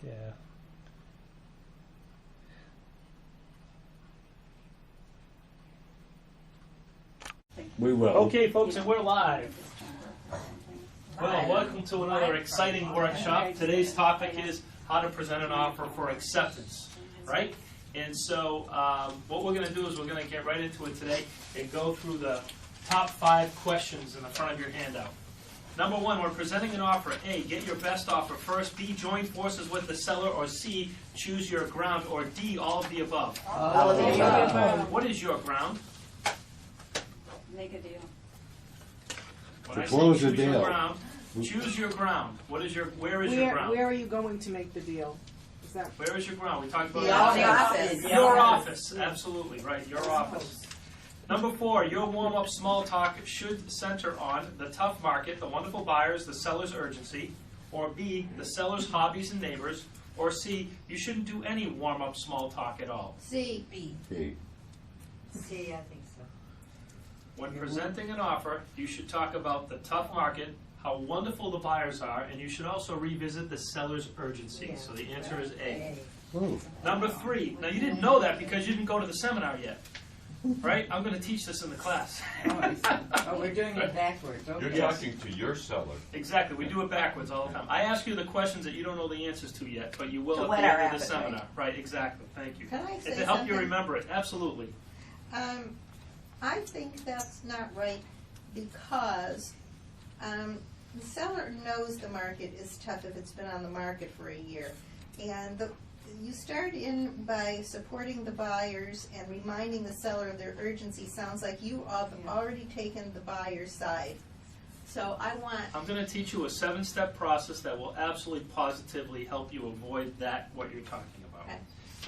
Yeah. We will. Okay, folks, and we're live. Well, welcome to another exciting workshop. Today's topic is how to present an offer for acceptance, right? And so what we're going to do is we're going to get right into it today and go through the top 5 questions in the front of your handout. Number 1, we're presenting an offer. A, get your best offer first. B, join forces with the seller. Or C, choose your ground. Or D, all of the above. All of the above. What is your ground? Make a deal. When I say close the choose your deal. ground, choose your ground. What is your? Where is your ground? Where are you going to make the deal? Is that Where is your ground? We talked about The office. Your office, absolutely right. Your office. Number 4, your warm-up small talk should center on the tough market, the wonderful buyers, the seller's urgency. Or B, the seller's hobbies and neighbors. Or C, you shouldn't do any warm-up small talk at all. C. B. B. C, I think so. When presenting an offer, you should talk about the tough market, how wonderful the buyers are, and you should also revisit the seller's urgency. Yeah. So the answer is A. Ooh. Number 3. Now you didn't know that because you didn't go to the seminar yet, right? I'm going to teach this in the class. Oh, we're doing it backwards. Okay. You're talking to your seller. Exactly. We do it backwards all the time. I ask you the questions that you don't know the answers to yet, but you will To at whet the our end of the appetite. seminar. Right. Exactly. Thank you. Can I And say to help you something? remember it, absolutely. I think that's not right because the seller knows the market is tough if it's been on the market for a year. And you start in by supporting the buyers and reminding the seller of their urgency. Sounds like you have already taken the buyer's side. So I want, I'm going to teach you a 7-step process that will absolutely positively help you avoid what you're talking about. Okay.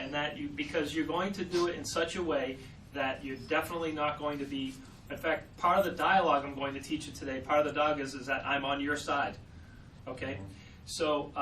And that because you're going to do it in such a way that you're definitely not going to be, in fact, part of the dialogue I'm going to teach you today, part of the dialogue is that I'm on your side, okay? So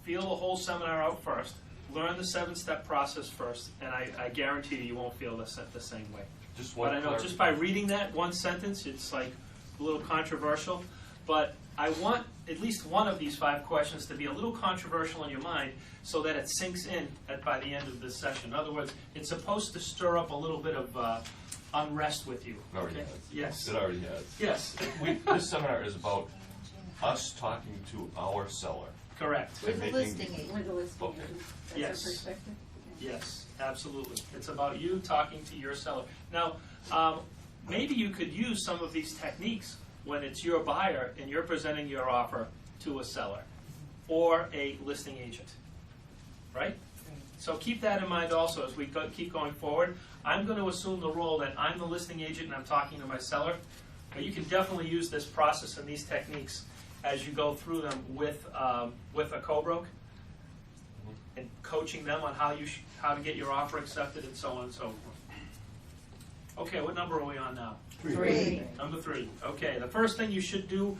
feel the whole seminar out first, learn the 7-step process first, and I guarantee you won't feel the same way. Just But one I know just by reading that one sentence, it's like a little controversial, but I want at least one of these 5 questions to be a little controversial in your mind so that it sinks in by the end of this session. In other words, it's supposed to stir up a little bit of unrest with you. It already Okay? has. Yes. It already has. Yes, This seminar is about us talking to our seller. correct. with the making- listing agent. With the listing Okay. agent. That's Yes. our perspective? Yes, absolutely. It's about you talking to your seller. Now, maybe you could use some of these techniques when it's your buyer and you're presenting your offer to a seller or a listing agent, right? So keep that in mind also as we keep going forward. I'm going to assume the role that I'm the listing agent and I'm talking to my seller, but you can definitely use this process and these techniques as you go through them with a co-broke and coaching them on how to get your offer accepted and so on and so forth. Okay, what number are we on now? 3. Number 3. Okay, the first thing you should do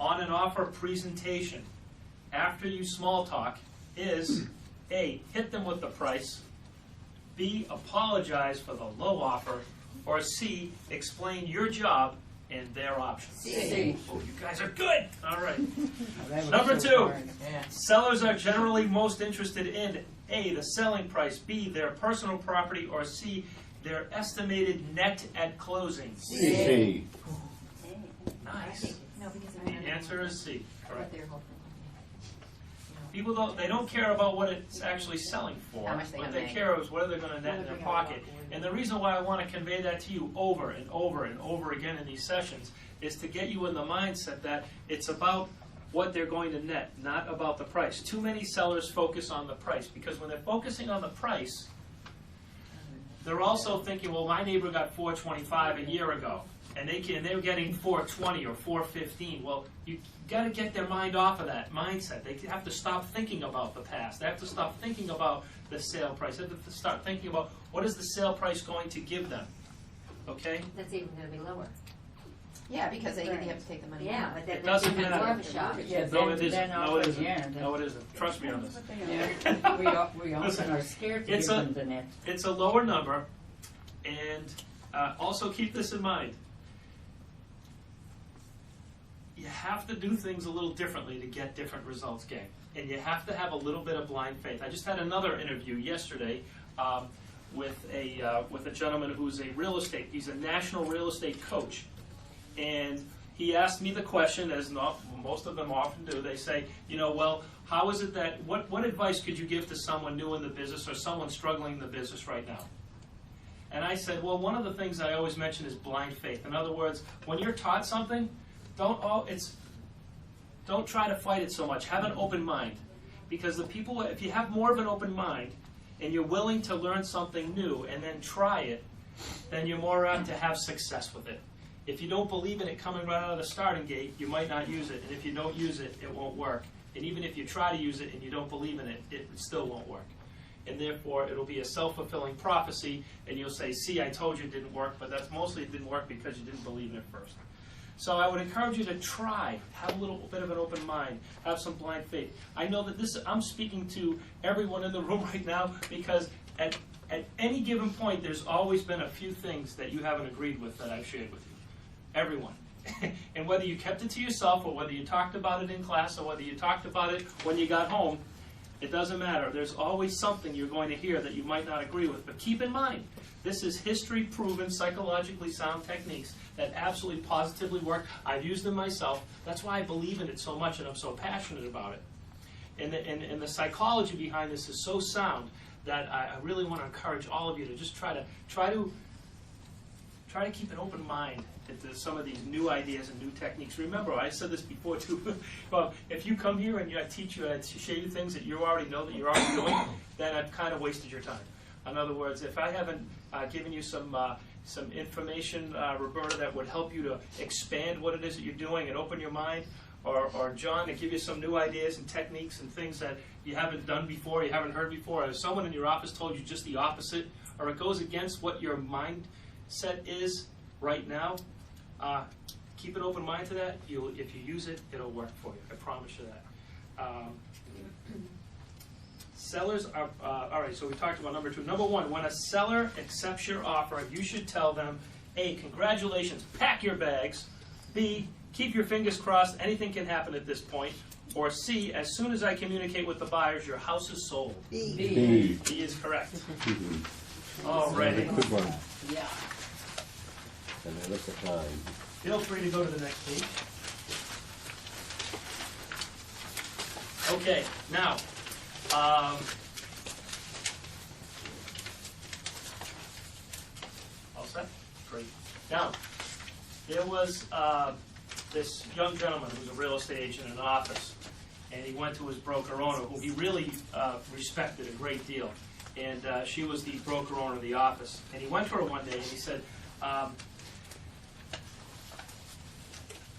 on an offer presentation after you small talk is A, hit them with the price, B, apologize for the low offer, or C, explain your job and their options. C. Oh, you guys are good. All right. That was Number so 2. hard. Yeah. Sellers are generally most interested in A, the selling price, B, their personal property, or C, their estimated net at closing. C. Nice. No, because The answer is C. what Correct. they're hoping. People don't care about what it's actually selling for. How much they What gonna they make. care is what are they going to net in their pocket. And the reason why I want to convey that to you over and over and over again in these sessions is to get you in the mindset that it's about what they're going to net, not about the price. Too many sellers focus on the price because when they're focusing on the price, they're also thinking, well, my neighbor got $425 a year ago, and they were getting $420 or $415. Well, you got to get their mind off of that mindset. They have to stop thinking about the past. They have to stop thinking about the sale price. They have to start thinking about what is the sale price going to give them. Okay? That's even going to be lower. Yeah, because they have to take the money Yeah, out. but that It makes doesn't it even more matter. of a shock. Yeah, No, then- it isn't. then No, it off isn't. again. No, it isn't. Trust me on this. Yeah. we often are scared to give It's them the net. It's a lower number, and also keep this in mind. You have to do things a little differently to get different results, gang. And you have to have a little bit of blind faith. I just had another interview yesterday with a gentleman who's he's a national real estate coach. And he asked me the question, as most of them often do. They say, well, how is it that, what advice could you give to someone new in the business or someone struggling in the business right now? And I said, well, one of the things I always mention is blind faith. In other words, when you're taught something, don't try to fight it so much. Have an open mind. Because if you have more of an open mind and you're willing to learn something new and then try it, then you're more apt to have success with it. If you don't believe in it coming right out of the starting gate, you might not use it. And if you don't use it, it won't work. And even if you try to use it and you don't believe in it, it still won't work. And therefore, it'll be a self-fulfilling prophecy, and you'll say, see, I told you it didn't work, but that's mostly it didn't work because you didn't believe in it first. So I would encourage you to try, have a little bit of an open mind, have some blind faith. I know that I'm speaking to everyone in the room right now because at any given point, there's always been a few things that you haven't agreed with that I've shared with you. Everyone. And whether you kept it to yourself or whether you talked about it in class or whether you talked about it when you got home, it doesn't matter. There's always something you're going to hear that you might not agree with. But keep in mind, this is history-proven, psychologically sound techniques that absolutely positively work. I've used them myself. That's why I believe in it so much and I'm so passionate about it. And the psychology behind this is so sound that I really want to encourage all of you to just try to keep an open mind into some of these new ideas and new techniques. Remember, I said this before too. Well, if you come here and I teach you, I show you things that you already know that you're already doing, then I've kind of wasted your time. In other words, if I haven't given you some information, Roberta, that would help you to expand what it is that you're doing and open your mind, or John, to give you some new ideas and techniques and things that you haven't done before, you haven't heard before, or someone in your office told you just the opposite, or it goes against what your mindset is right now, keep an open mind to that. If you use it, it'll work for you. I promise you that. Sellers are, all right, so we talked about number 2. Number 1, when a seller accepts your offer, you should tell them, A, congratulations, pack your bags. B, keep your fingers crossed, anything can happen at this point. Or C, as soon as I communicate with the buyers, your house is sold. B. B is correct. All righty. Good one. Yeah. And then look at time. Feel free to go to the next page. Okay, now, all set? Great. Now, there was this young gentleman who was a real estate agent in an office, and he went to his broker owner, who he really respected a great deal. And she was the broker owner of the office. And he went to her one day and he said,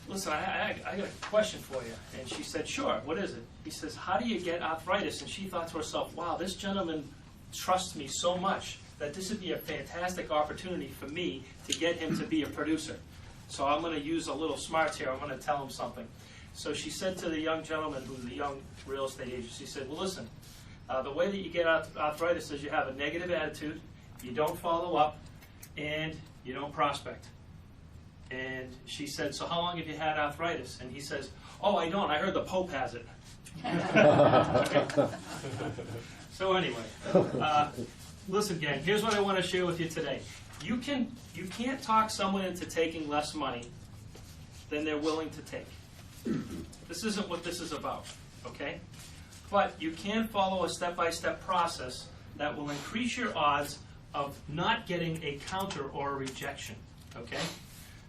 listen, I got a question for you. And she said, sure, what is it? He says, how do you get arthritis? And she thought to herself, wow, this gentleman trusts me so much that this would be a fantastic opportunity for me to get him to be a producer. So I'm going to use a little smarts here. I'm going to tell him something. So she said to the young gentleman, who's a young real estate agent, she said, well, listen, the way that you get arthritis is you have a negative attitude, you don't follow up, and you don't prospect. And she said, so how long have you had arthritis? And he says, oh, I don't. I heard the Pope has it. So anyway, listen, gang, here's what I want to share with you today. You can't talk someone into taking less money than they're willing to take. This isn't what this is about, okay? But you can follow a step-by-step process that will increase your odds of not getting a counter or a rejection, okay?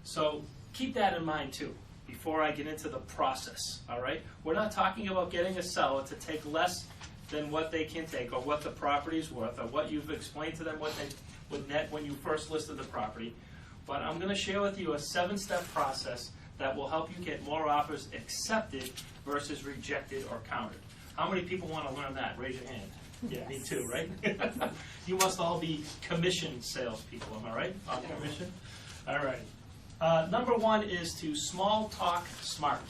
So keep that in mind too before I get into the process, all right? We're not talking about getting a seller to take less than what they can take or what the property is worth or what you've explained to them what they would net when you first listed the property. But I'm going to share with you a 7-step process that will help you get more offers accepted versus rejected or countered. How many people want to learn that? Raise your hand. Yeah, me too, right? You must all be commission salespeople, am I right? On commission? All right. Number 1 is to small talk smart.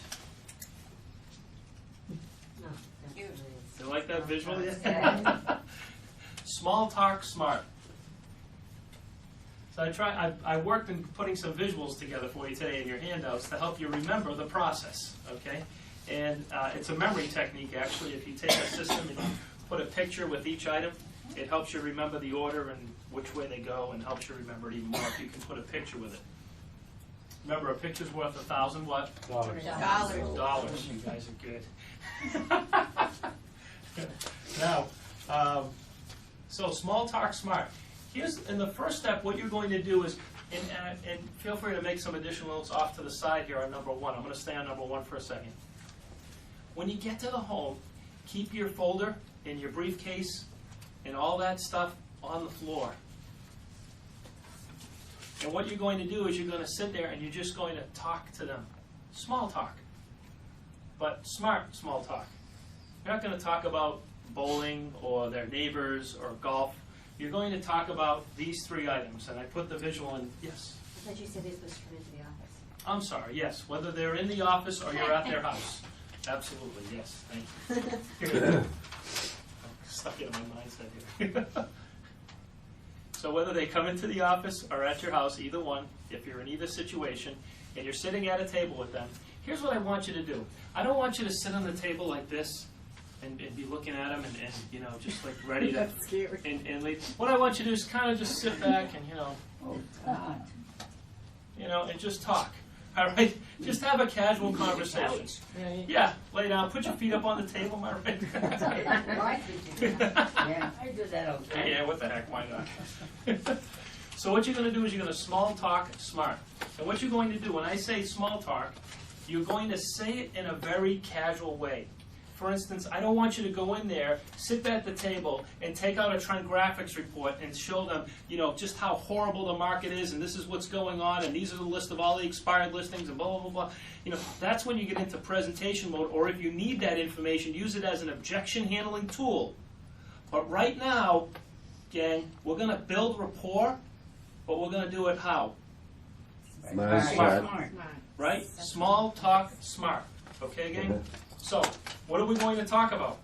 You like that visual? Small talk smart. So I worked in putting some visuals together for you today in your handouts to help you remember the process, okay? And it's a memory technique, actually. If you take a system and you put a picture with each item, it helps you remember the order and which way they go, and helps you remember it even more if you can put a picture with it. Remember, a picture's worth 1,000 what? Dollars. Dollars. You guys are good. Now, so small talk smart. Here's, in the first step, what you're going to do is, and feel free to make some additional notes off to the side here on number 1. I'm going to stay on number 1 for a second. When you get to the home, keep your folder and your briefcase and all that stuff on the floor. And what you're going to do is you're going to sit there and you're just going to talk to them. Small talk. But smart small talk. You're not going to talk about bowling or their neighbors or golf. You're going to talk about these 3 items. And I put the visual in. Yes? I thought you said they're supposed to come into the office. I'm sorry, yes. Whether they're in the office or you're at their house. Absolutely, yes. Thank you. I'm stuck in my mindset here. So whether they come into the office or at your house, either one, if you're in either situation, and you're sitting at a table with them, here's what I want you to do. I don't want you to sit on the table like this and be looking at them and you know, just like ready to That's scary. and leave. What I want you to do is kind of just sit back and Oh, God. and just talk. All right, just have a casual conversation. Yeah, lay down, put your feet up on the table, my right. Yeah, I do that all the time. Yeah, what the heck, why not? So what you're going to do is you're going to small talk smart. And what you're going to do, when I say small talk, you're going to say it in a very casual way. For instance, I don't want you to go in there, sit at the table, and take out a trend graphics report and show them, just how horrible the market is, and this is what's going on, and these are the list of all the expired listings, and blah, blah, blah, blah. That's when you get into presentation mode, or if you need that information, use it as an objection handling tool. But right now, gang, we're going to build rapport, but we're going to do it how? Smart. Smart. Right? Small talk smart. Okay, gang? So, what are we going to talk about?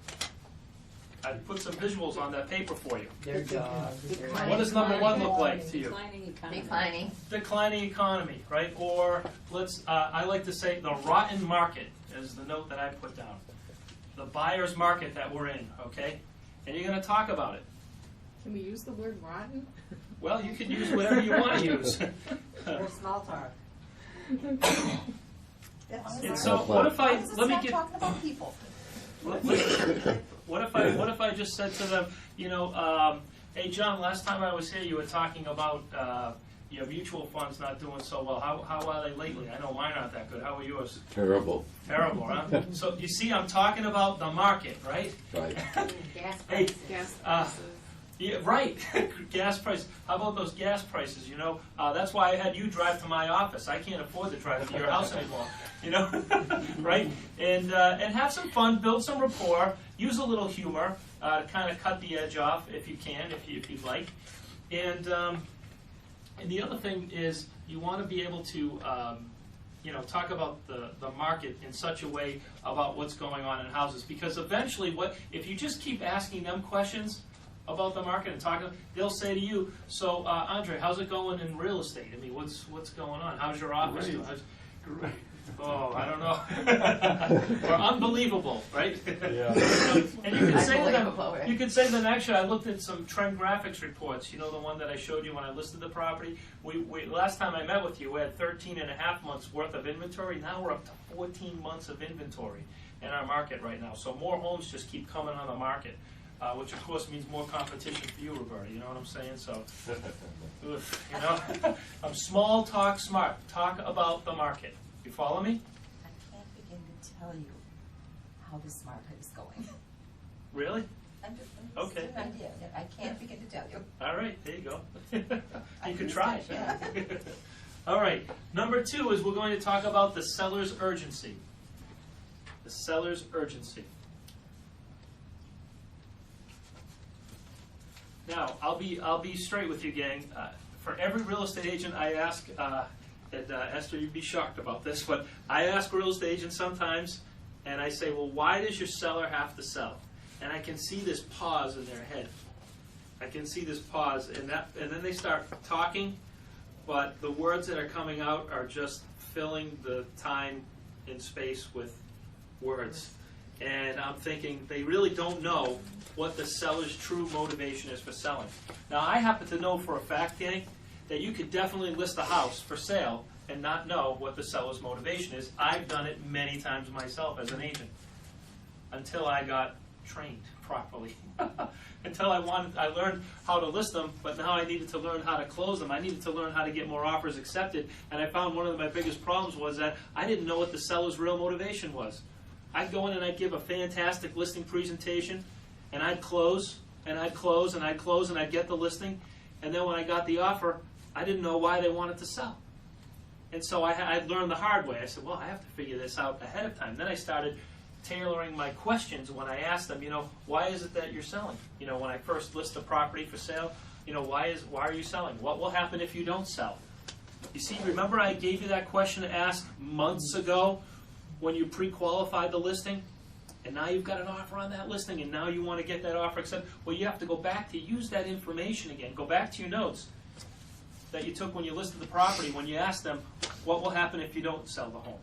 I put some visuals on that paper for you. Their dogs. What does number 1 look like to you? Declining economy. Declining. Declining economy, right? Or I like to say the rotten market is the note that I put down. The buyer's market that we're in, okay? And you're going to talk about it. Can we use the word rotten? Well, you can use whatever you want to use. Or small talk. And so, what if I let me get? talking about people. What if I just said to them, hey John, last time I was here, you were talking about your mutual funds not doing so well. How are they lately? I know mine aren't that good. How are yours? Terrible. Terrible, huh? So you see, I'm talking about the market, right? Right. Gas Hey, prices. Gas Uh, prices. Yeah, right. Gas prices. How about those gas prices? That's why I had you drive to my office. I can't afford to drive to your house anymore. Right? And have some fun, build some rapport, use a little humor to kind of cut the edge off if you can, if you'd like. And the other thing is you want to be able to talk about the market in such a way about what's going on in houses, because eventually, if you just keep asking them questions about the market and talking, they'll say to you, so Andre, how's it going in real estate? I mean, what's going on? How's your office doing? Oh, I don't know. Or unbelievable, right? Yeah. And you can say to them, Unbelievable, right? you could say to them, actually, I looked at some trend graphics reports. The one that I showed you when I listed the property. We last time I met with you, we had 13 and a half months worth of inventory. Now we're up to 14 months of inventory in our market right now. So more homes just keep coming on the market. Which of course means more competition for you, Roberta. You know what I'm saying? So, I'm small talk smart. Talk about the market. You follow me? I can't begin to tell you how this market is going. Really? I'm just Okay. an idea. I can't begin to tell you. All right, there you go. I You can use try. that, yeah. All right. Number 2 is we're going to talk about the seller's urgency. The seller's urgency. Now, I'll be straight with you, gang. For every real estate agent I ask, and Esther, you'd be shocked about this, but I ask real estate agents sometimes, and I say, well, why does your seller have to sell? And I can see this pause in their head. I can see this pause, and then they start talking but the words that are coming out are just filling the time and space with words. And I'm thinking they really don't know what the seller's true motivation is for selling. Now, I happen to know for a fact, gang, that you could definitely list a house for sale and not know what the seller's motivation is. I've done it many times myself as an agent until I got trained properly. Until I learned how to list them, but now I needed to learn how to close them. I needed to learn how to get more offers accepted, and I found one of my biggest problems was that I didn't know what the seller's real motivation was. I'd go in and I'd give a fantastic listing presentation, and I'd close, and I'd close, and I'd close, and I'd get the listing, and then when I got the offer, I didn't know why they wanted to sell. And so I'd learned the hard way. I said, well, I have to figure this out ahead of time. Then I started tailoring my questions when I asked them, why is it that you're selling? When I first list the property for sale, why are you selling? What will happen if you don't sell? You see, remember I gave you that question to ask months ago when you pre-qualified the listing? And now you've got an offer on that listing, and now you want to get that offer accepted. Well, you have to go back to use that information again. Go back to your notes that you took when you listed the property, when you asked them, what will happen if you don't sell the home?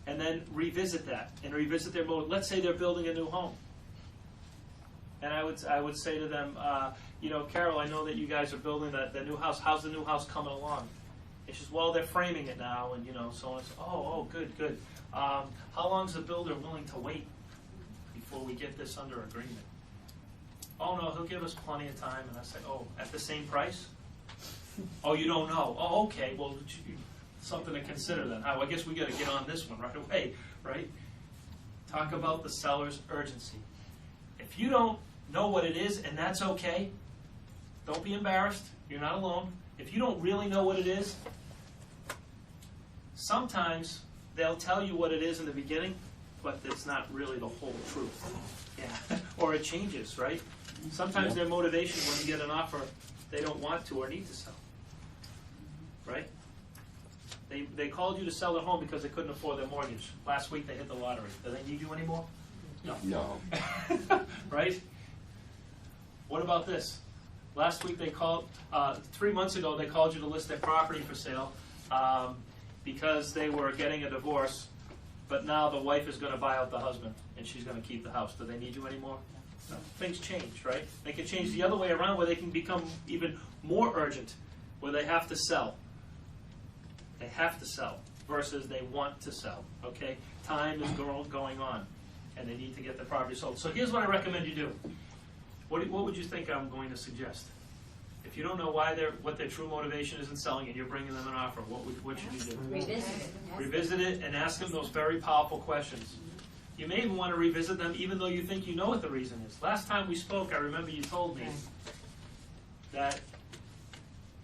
And then revisit that, and revisit their motive. Let's say they're building a new home. And I would say to them, Carol, I know that you guys are building the new house. How's the new house coming along? And she says, well, they're framing it now, and so on. Oh, good. How long is the builder willing to wait before we get this under agreement? Oh, no, he'll give us plenty of time. And I say, oh, at the same price? Oh, you don't know. Oh, okay. Well, something to consider then. I guess we got to get on this one right away, right? Talk about the seller's urgency. If you don't know what it is, and that's okay, don't be embarrassed. You're not alone. If you don't really know what it is, sometimes they'll tell you what it is in the beginning, but it's not really the whole truth. Yeah. Or it changes, right? Sometimes their motivation when you get an offer, they don't want to or need to sell. Right? They called you to sell their home because they couldn't afford their mortgage. Last week they hit the lottery. Do they need you anymore? No. Right? What about this? Last week they called, 3 months ago they called you to list their property for sale because they were getting a divorce, but now the wife is going to buy out the husband and she's going to keep the house. Do they need you anymore? No. Things change, right? They can change the other way around where they can become even more urgent, where they have to sell. They have to sell versus they want to sell, okay? Time is going on, and they need to get the property sold. So here's what I recommend you do. What would you think I'm going to suggest? If you don't know what their true motivation is in selling and you're bringing them an offer, what should you do? Revisit it. Revisit it and ask them those very powerful questions. You may even want to revisit them even though you think you know what the reason is. Last time we spoke, I remember you told me that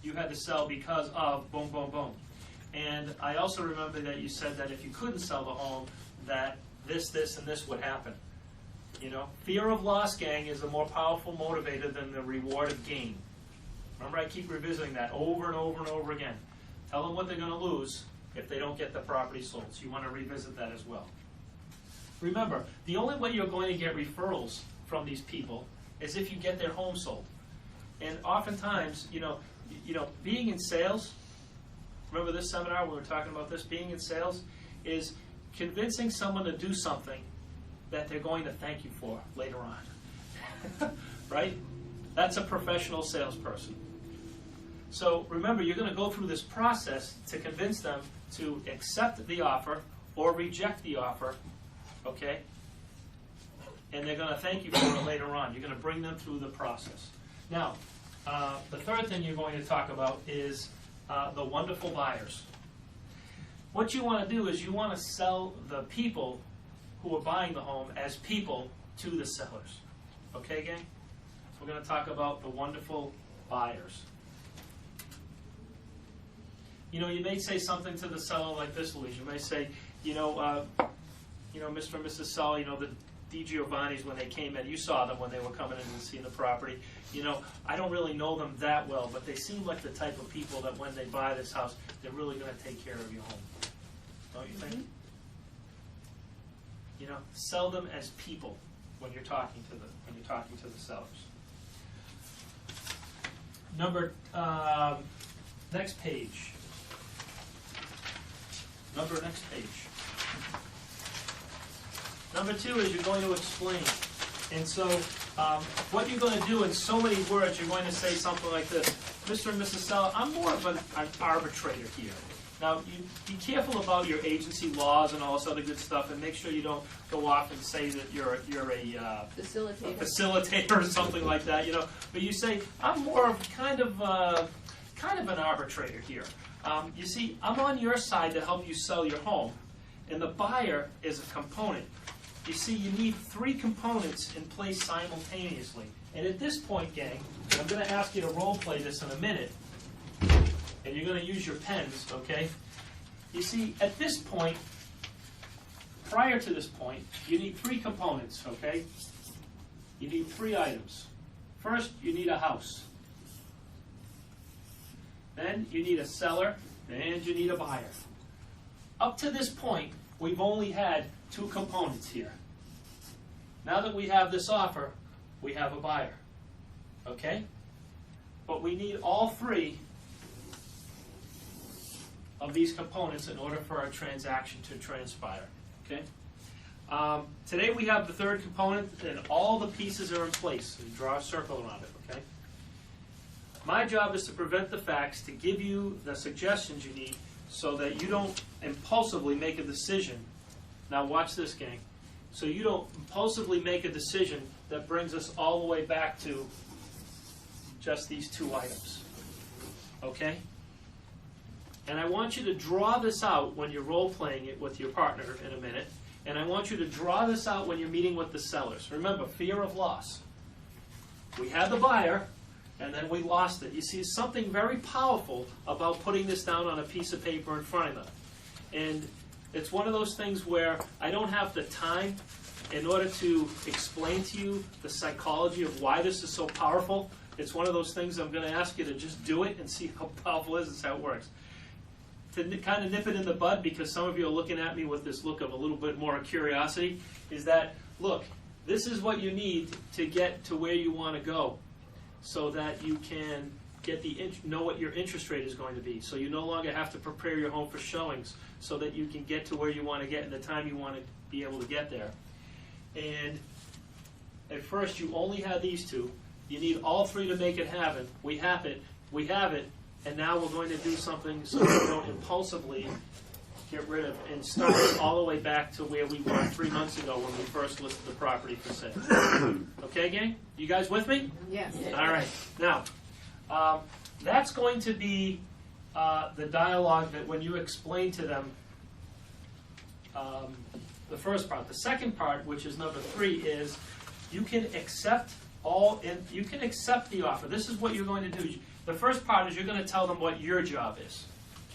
you had to sell because of boom, boom, boom. And I also remember that you said that if you couldn't sell the home, that this, and this would happen. Fear of loss, gang, is a more powerful motivator than the reward of gain. Remember, I keep revisiting that over and over and over again. Tell them what they're going to lose if they don't get the property sold. So you want to revisit that as well. Remember, the only way you're going to get referrals from these people is if you get their home sold. And oftentimes, being in sales, remember this seminar we were talking about this, being in sales, is convincing someone to do something that they're going to thank you for later on. Right? That's a professional salesperson. So remember, you're going to go through this process to convince them to accept the offer or reject the offer, okay? And they're going to thank you for it later on. You're going to bring them through the process. Now, the third thing you're going to talk about is the wonderful buyers. What you want to do is you want to sell the people who are buying the home as people to the sellers. Okay, gang? We're going to talk about the wonderful buyers. You may say something to the seller like this, Louise. You may say, Mr. and Mrs. Seller, the DiGiovanni's, when they came in, you saw them when they were coming in and seeing the property. I don't really know them that well, but they seem like the type of people that when they buy this house, they're really going to take care of your home. Don't you think? Sell them as people when you're talking to the sellers. Next page. Next page. Number 2 is you're going to explain. And so, what you're going to do in so many words, you're going to say something like this. Mr. and Mrs. Seller, I'm more of an arbitrator here. Now, you be careful about your agency laws and all this other good stuff, and make sure you don't go off and say that you're a facilitator or something like that, you know. But you say, I'm more of kind of an arbitrator here. You see, I'm on your side to help you sell your home, and the buyer is a component. You see, you need 3 components in place simultaneously. And at this point, gang, I'm going to ask you to role play this in a minute. And you're going to use your pens, okay? You see, at this point, prior to this point, you need 3 components, okay? You need 3 items. First, you need a house. Then you need a seller, and you need a buyer. Up to this point, we've only had 2 components here. Now that we have this offer, we have a buyer, okay? But we need all 3 of these components in order for our transaction to transpire, okay? Today we have the 3rd component, and all the pieces are in place. So you draw a circle around it, okay? My job is to prevent the facts, to give you the suggestions you need so that you don't impulsively make a decision. Now watch this, gang. So you don't impulsively make a decision that brings us all the way back to just these 2 items, okay? And I want you to draw this out when you're role-playing it with your partner in a minute. And I want you to draw this out when you're meeting with the sellers. Remember, fear of loss. We had the buyer, and then we lost it. You see, something very powerful about putting this down on a piece of paper in front of them. And it's one of those things where I don't have the time in order to explain to you the psychology of why this is so powerful. It's one of those things I'm going to ask you to just do it and see how powerful it is and how it works. To kind of nip it in the bud, because some of you are looking at me with this look of a little bit more curiosity, is that, look, this is what you need to get to where you want to go so that you can get know what your interest rate is going to be, so you no longer have to prepare your home for showings, so that you can get to where you want to get in the time you want to be able to get there. And at first you only had these 2. You need all 3 to make it happen. We have it, and now we're going to do something so that we don't impulsively get rid of and start all the way back to where we were 3 months ago when we first listed the property for sale. Okay, gang? You guys with me? Yes. All right. Now, that's going to be the dialogue that when you explain to them the first part. The second part, which is number 3, is you can accept you can accept the offer. This is what you're going to do. The first part is you're going to tell them what your job is.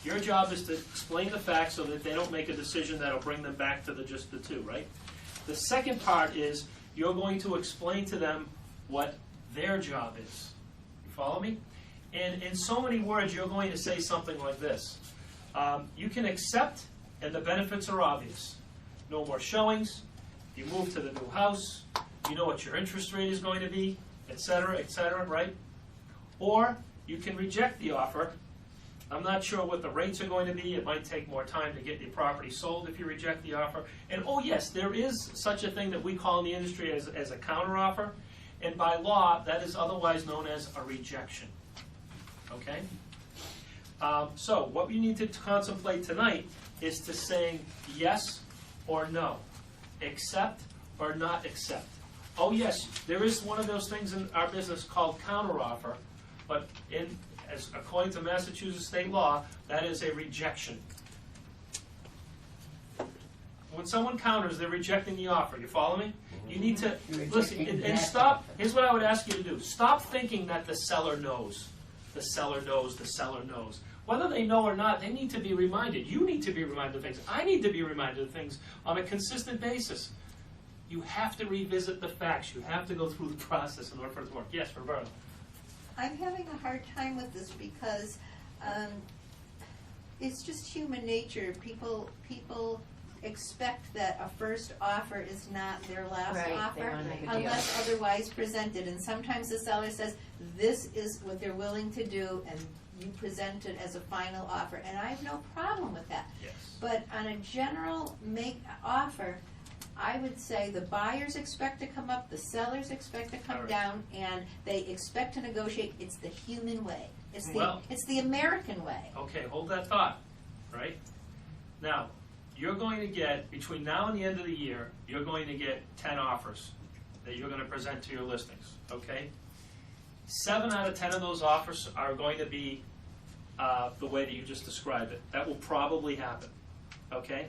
Your job is to explain the facts so that they don't make a decision that'll bring them back to just the 2, right? The second part is you're going to explain to them what their job is. You follow me? And in so many words, you're going to say something like this. You can accept, and the benefits are obvious. No more showings. You move to the new house. You know what your interest rate is going to be, et cetera, right? Or you can reject the offer. I'm not sure what the rates are going to be. It might take more time to get your property sold if you reject the offer. And oh yes, there is such a thing that we call in the industry as a counteroffer. And by law, that is otherwise known as a rejection. Okay? So what you need to contemplate tonight is to say yes or no. Accept or not accept. Oh yes, there is one of those things in our business called counteroffer, but according to Massachusetts state law, that is a rejection. When someone counters, they're rejecting the offer. You follow me? You need to listen and stop. Here's what I would ask you to do. Stop thinking that the seller knows. The seller knows, the seller knows. Whether they know or not, they need to be reminded. You need to be reminded of things. I need to be reminded of things on a consistent basis. You have to revisit the facts. You have to go through the process in order for it to work. Yes, Roberta. I'm having a hard time with this because it's just human nature. People expect that a first offer is not their last Right, they offer wanna make a deal. unless otherwise presented. And sometimes the seller says this is what they're willing to do, and you present it as a final offer, and I have no problem with that. Yes. But on a general offer, I would say the buyers expect to come up, the sellers expect to come Alright. down, and they expect to negotiate. It's the human way. Well- It's the American way. Okay, hold that thought, right? Now, you're going to get, between now and the end of the year, you're going to get 10 offers that you're going to present to your listings, okay? 7 out of 10 of those offers are going to be the way that you just described it. That will probably happen, okay?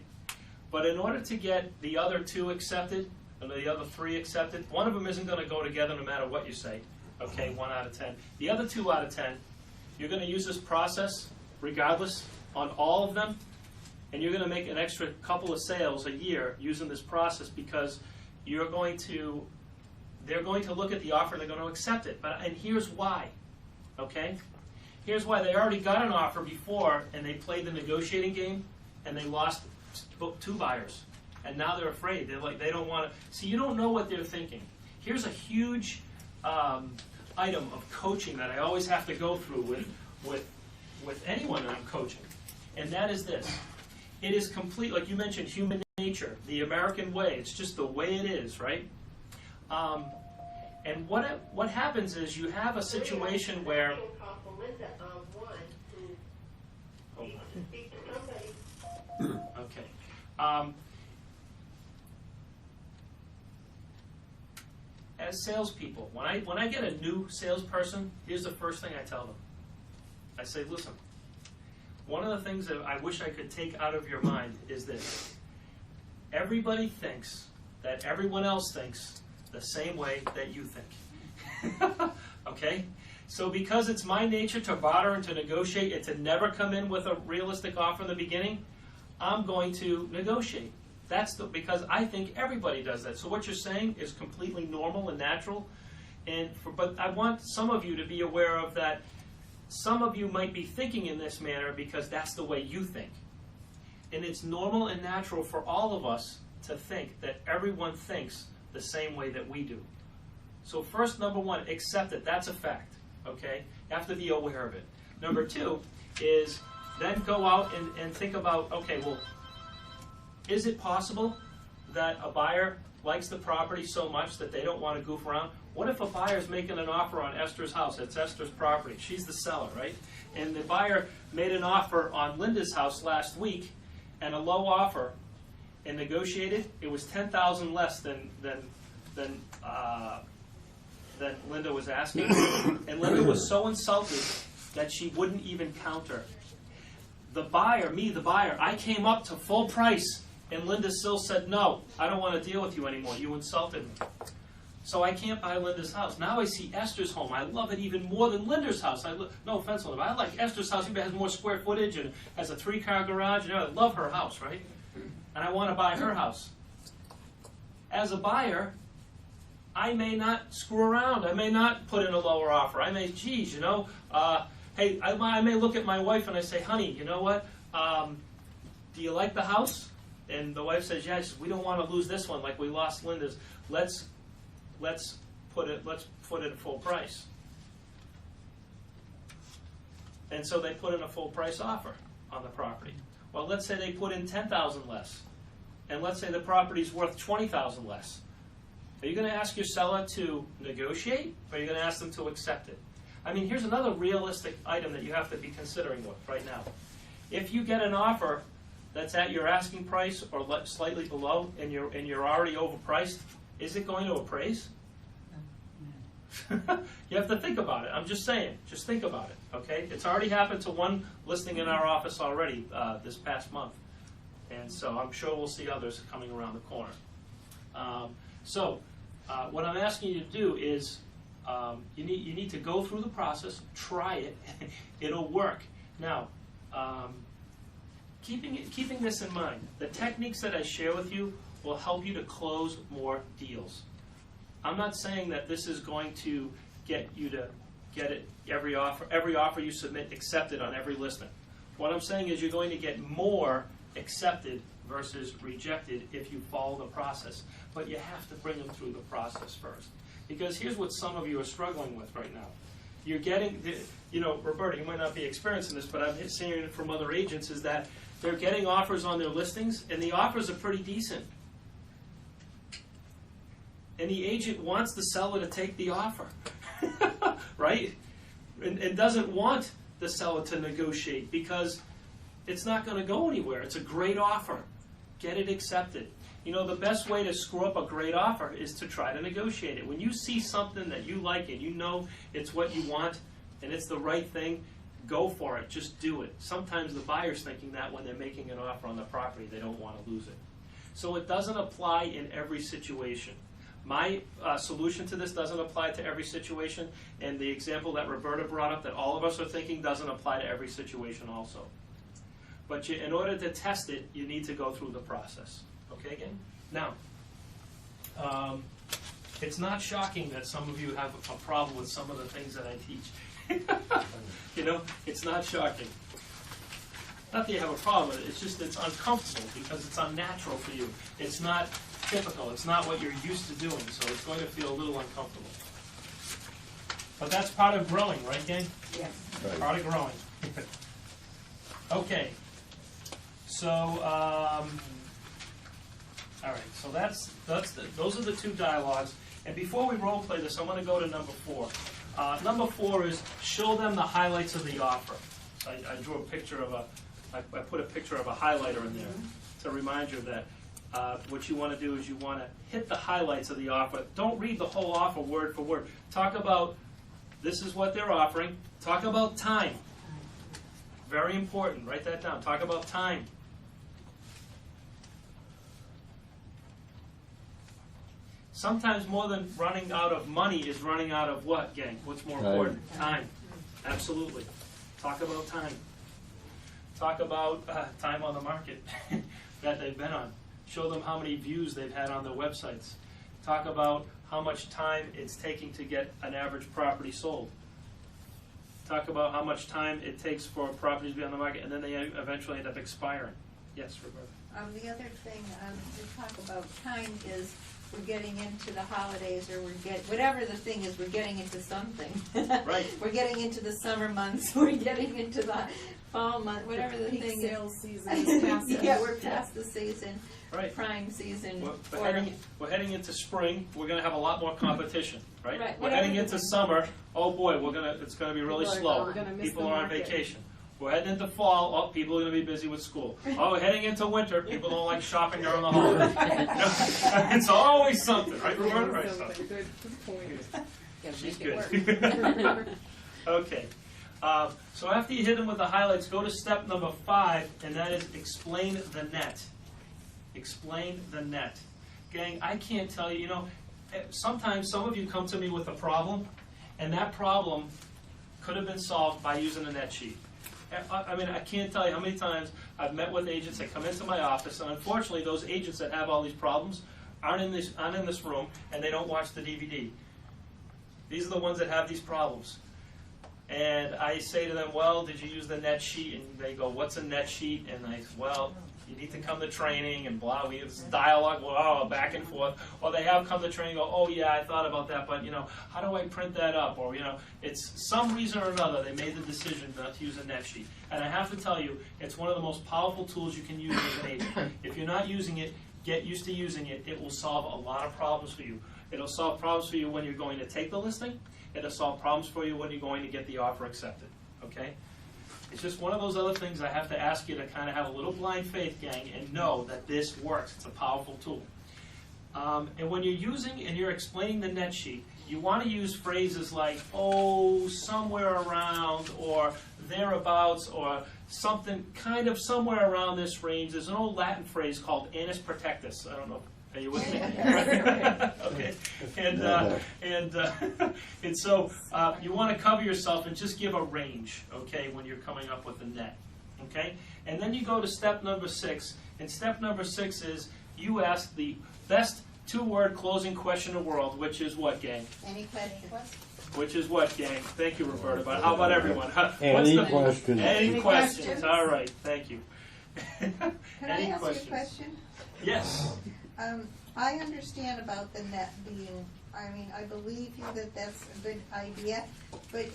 But in order to get the other 2 accepted, and the other 3 accepted, one of them isn't going to go together no matter what you say, okay, 1 out of 10. The other 2 out of 10, you're going to use this process regardless on all of them, and you're going to make an extra couple of sales a year using this process because they're going to look at the offer and they're going to accept it. And here's why, okay? Here's why. They already got an offer before and they played the negotiating game and they lost 2 buyers. And now they're afraid. They don't want to. See, you don't know what they're thinking. Here's a huge item of coaching that I always have to go through with anyone that I'm coaching. And that is this. It is complete, like you mentioned, human nature, the American way. It's just the way it is, right? And what happens is you have a situation where. Okay. As salespeople, when I get a new salesperson, here's the first thing I tell them. I say, listen, one of the things that I wish I could take out of your mind is this. Everybody thinks that everyone else thinks the same way that you think. Okay? So because it's my nature to barter and to negotiate and to never come in with a realistic offer in the beginning, I'm going to negotiate. Because I think everybody does that. So what you're saying is completely normal and natural. But I want some of you to be aware of that. Some of you might be thinking in this manner because that's the way you think. And it's normal and natural for all of us to think that everyone thinks the same way that we do. So first, number 1, accept it. That's a fact. Okay? You have to be aware of it. Number 2 is then go out and think about, okay, well, is it possible that a buyer likes the property so much that they don't want to goof around? What if a buyer's making an offer on Esther's house? It's Esther's property. She's the seller, right? And the buyer made an offer on Linda's house last week, and a low offer, and negotiated. It was $10,000 less than Linda was asking, and Linda was so insulted that she wouldn't even counter. The buyer, I came up to full price, and Linda still said, no, I don't want to deal with you anymore. You insulted me. So I can't buy Linda's house. Now I see Esther's home. I love it even more than Linda's house. No offense, Linda, but I like Esther's house. It has more square footage and has a 3-car garage. I love her house, right? And I want to buy her house. As a buyer, I may not screw around. I may not put in a lower offer. I may, hey, I may look at my wife and I say, honey, you know what? Do you like the house? And the wife says, yes, we don't want to lose this one like we lost Linda's. Let's put it at full price. And so they put in a full price offer on the property. Well, let's say they put in $10,000 less. And let's say the property's worth $20,000 less. Are you going to ask your seller to negotiate, or are you going to ask them to accept it? I mean, here's another realistic item that you have to be considering right now. If you get an offer that's at your asking price or slightly below, and you're already overpriced, is it going to appraise? You have to think about it. I'm just saying. Just think about it, okay? It's already happened to one listing in our office already this past month. And so I'm sure we'll see others coming around the corner. What I'm asking you to do is you need to go through the process, try it. It'll work. Now, keeping this in mind, the techniques that I share with you will help you to close more deals. I'm not saying that this is going to get you to get it every offer you submit accepted on every listing. What I'm saying is you're going to get more accepted versus rejected if you follow the process. But you have to bring them through the process first. Because here's what some of you are struggling with right now. you're getting, you know, Roberta, you might not be experiencing this, but I'm seeing it from other agents, is that they're getting offers on their listings, and the offers are pretty decent. And the agent wants the seller to take the offer, right? And doesn't want the seller to negotiate because it's not going to go anywhere. It's a great offer. Get it accepted. You know, the best way to screw up a great offer is to try to negotiate it. When you see something that you like and you know it's what you want and it's the right thing, go for it. Just do it. Sometimes the buyer's thinking that when they're making an offer on the property, they don't want to lose it. So it doesn't apply in every situation. My solution to this doesn't apply to every situation, and the example that Roberta brought up that all of us are thinking doesn't apply to every situation also. But in order to test it, you need to go through the process. Okay, gang? Now, it's not shocking that some of you have a problem with some of the things that I teach. You know, it's not shocking. Not that you have a problem with it, it's just it's uncomfortable because it's unnatural for you. It's not typical, it's not what you're used to doing, so it's going to feel a little uncomfortable. But that's part of growing, right, gang? Yes. Right. Part of growing. Okay. So, all right. So those are the two dialogues. And before we role play this, I want to go to number 4. Number 4 is show them the highlights of the offer. So I drew a picture of I put a picture of a highlighter in there to remind you that what you want to do is you want to hit the highlights of the offer. Don't read the whole offer word for word. Talk about this is what they're offering. Talk about time. Very important. Write that down. Talk about time. Sometimes more than running out of money is running out of what, gang? What's more Time. important? Time. Absolutely. Talk about time. Talk about time on the market that they've been on. Show them how many views they've had on their websites. Talk about how much time it's taking to get an average property sold. Talk about how much time it takes for properties to be on the market, and then they eventually end up expiring. Yes, Roberta? The other thing we talk about time is we're getting into the holidays, or whatever the thing is, we're getting into something. Right. We're getting into the summer months. We're getting into the fall month. Whatever the Peak thing sales is. season is past us. Yeah, we're past the season. Right. Prime season. We're heading into spring. We're going to have a lot more competition, right? Right. We're heading into summer. Oh boy, it's going to be really People are slow. gone. We're gonna miss People the are on market. vacation. We're heading into fall. Oh, people are going to be busy with school. Oh, we're heading into winter. People don't like shopping during the holidays. You know? It's always something, right, Roberta? Right, something. Good point. She's Make it good. work. Okay. So after you hit them with the highlights, go to step number 5, and that is explain the net. Explain the net. Gang, I can't tell you, sometimes some of you come to me with a problem, and that problem could have been solved by using a net sheet. I mean, I can't tell you how many times I've met with agents that come into my office, and unfortunately those agents that have all these problems aren't in this room, and they don't watch the DVD. These are the ones that have these problems. And I say to them, well, did you use the net sheet? And they go, what's a net sheet? And I say, well, you need to come to training and blah. We have this dialogue, well, back and forth. Or they have come to training and go, oh, yeah, I thought about that, but, how do I print that up? Or, it's some reason or another they made the decision not to use a net sheet. And I have to tell you, it's one of the most powerful tools you can use as an agent. If you're not using it, get used to using it. It will solve a lot of problems for you. It'll solve problems for you when you're going to take the listing. It'll solve problems for you when you're going to get the offer accepted, okay? It's just one of those other things I have to ask you to kind of have a little blind faith, gang, and know that this works. It's a powerful tool. And when you're using and you're explaining the net sheet, you want to use phrases like, oh, somewhere around, or thereabouts, or something kind of somewhere around this range. There's an old Latin phrase called annus protectus. I don't know. Are you with me? Okay. And so you want to cover yourself and just give a range, okay, when you're coming up with a net, okay? And then you go to step number 6. And step number 6 is you ask the best 2-word closing question in the world, which is what, gang? Any questions? Which is what, gang? Thank you, Roberta. But how about everyone? Any questions? Any questions? All right. Thank you. Can I ask questions? you a question? Yes. I understand about the net being I mean, I believe you that that's a good idea, but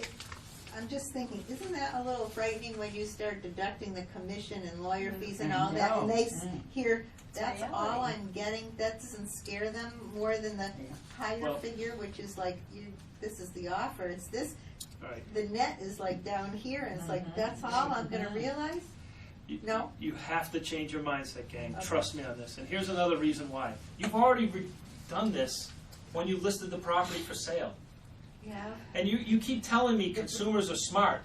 I'm just thinking, isn't that a little frightening when you start deducting the commission and lawyer fees and all that, and they hear, that's all I'm getting, that doesn't scare them more than the higher Well- figure, which is like, this is the offer, it's this, Right. the net is like down here, and it's like, that's all I'm gonna realize? No? You have to change your mindset, gang. Trust me on this. And here's another reason why. You've already done this when you listed the property for sale. Yeah. And you keep telling me consumers are smart,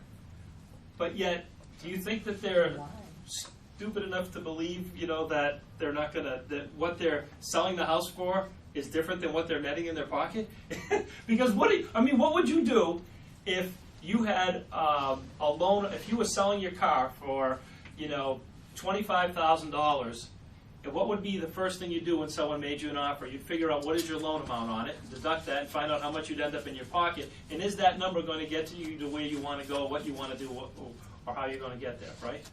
but yet, do you think that they're stupid enough to believe, that they're not gonna, that what they're selling the house for is different than what they're netting in their pocket? Because what would you do if you had a loan, if you were selling your car for, $25,000, and what would be the first thing you do when someone made you an offer? You'd figure out what is your loan amount on it, deduct that, and find out how much you'd end up in your pocket, and is that number going to get to you to where you want to go, what you want to do, or how you're going to get there, right?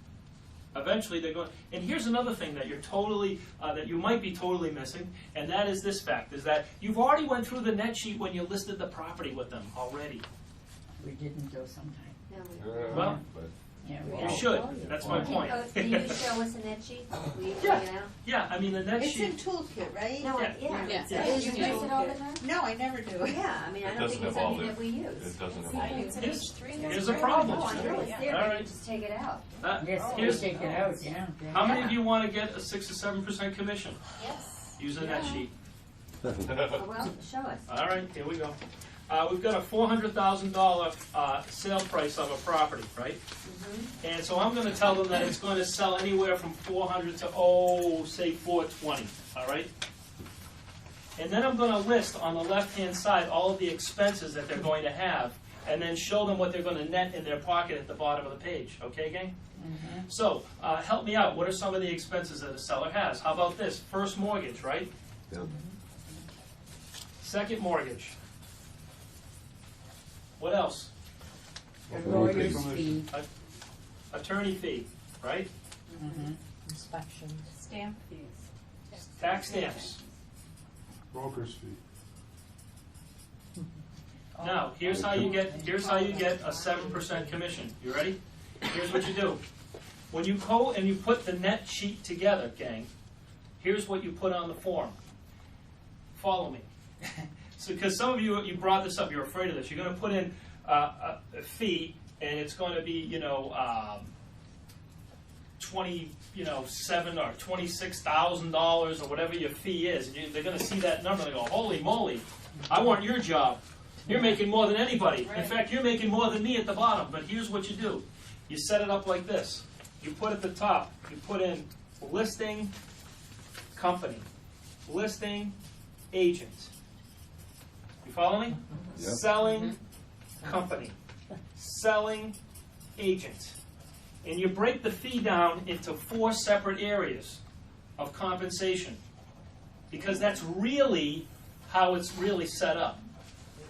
Eventually they're going, and here's another thing that that you might be totally missing, and that is this fact, is that you've already went through the net sheet when you listed the property with them already. We didn't do sometime. No, Well, Yeah, we you did. should, that's my point. Can you show us a net sheet? We, Yeah. Yeah, I mean, the net It's in sheet, toolkit, right? No, Yeah. yeah. Yes. Do It you is use in it all the toolkit. time? No, I never do. Yeah, I mean, I It don't doesn't think it's have all something the- that we use. It doesn't have all the- It's Here's- page 3. here's a problem. Oh, I know it's there, All but right. you just take it out. Yes, here's, take it out, yeah. how many of you want to get a 6 or 7% commission? Yes. Use the net sheet. Well, show us. All right, here we go. We've got a $400,000 sale price of a property, right? And so I'm going to tell them that it's going to sell anywhere from 400 to, say 420, all right? And then I'm going to list on the left-hand side all of the expenses that they're going to have, and then show them what they're going to net in their pocket at the bottom of the page, okay, gang? So, help me out. What are some of the expenses that a seller has? How about this? First mortgage, right? Yep. Second mortgage. What else? A lawyer's fee. Attorney fee, right? Inspections. Stamp fees. Tax stamps. Broker's fee. Now, here's how you get a 7% commission. You ready? Here's what you do. When you go and you put the net sheet together, gang, here's what you put on the form. Follow me. So, because some of you brought this up, you're afraid of this. You're going to put in a fee, and it's going to be, $27,000 or $26,000 or whatever your fee is. And they're going to see that number and they go, holy moly, I want your job. You're making more than anybody. In fact, you're making more than me at the bottom. But here's what you do. You set it up like this. You put at the top, you put in listing company, listing agent. You follow me? Yep. Selling company, selling agent. And you break the fee down into 4 separate areas of compensation. Because that's really how it's really set up.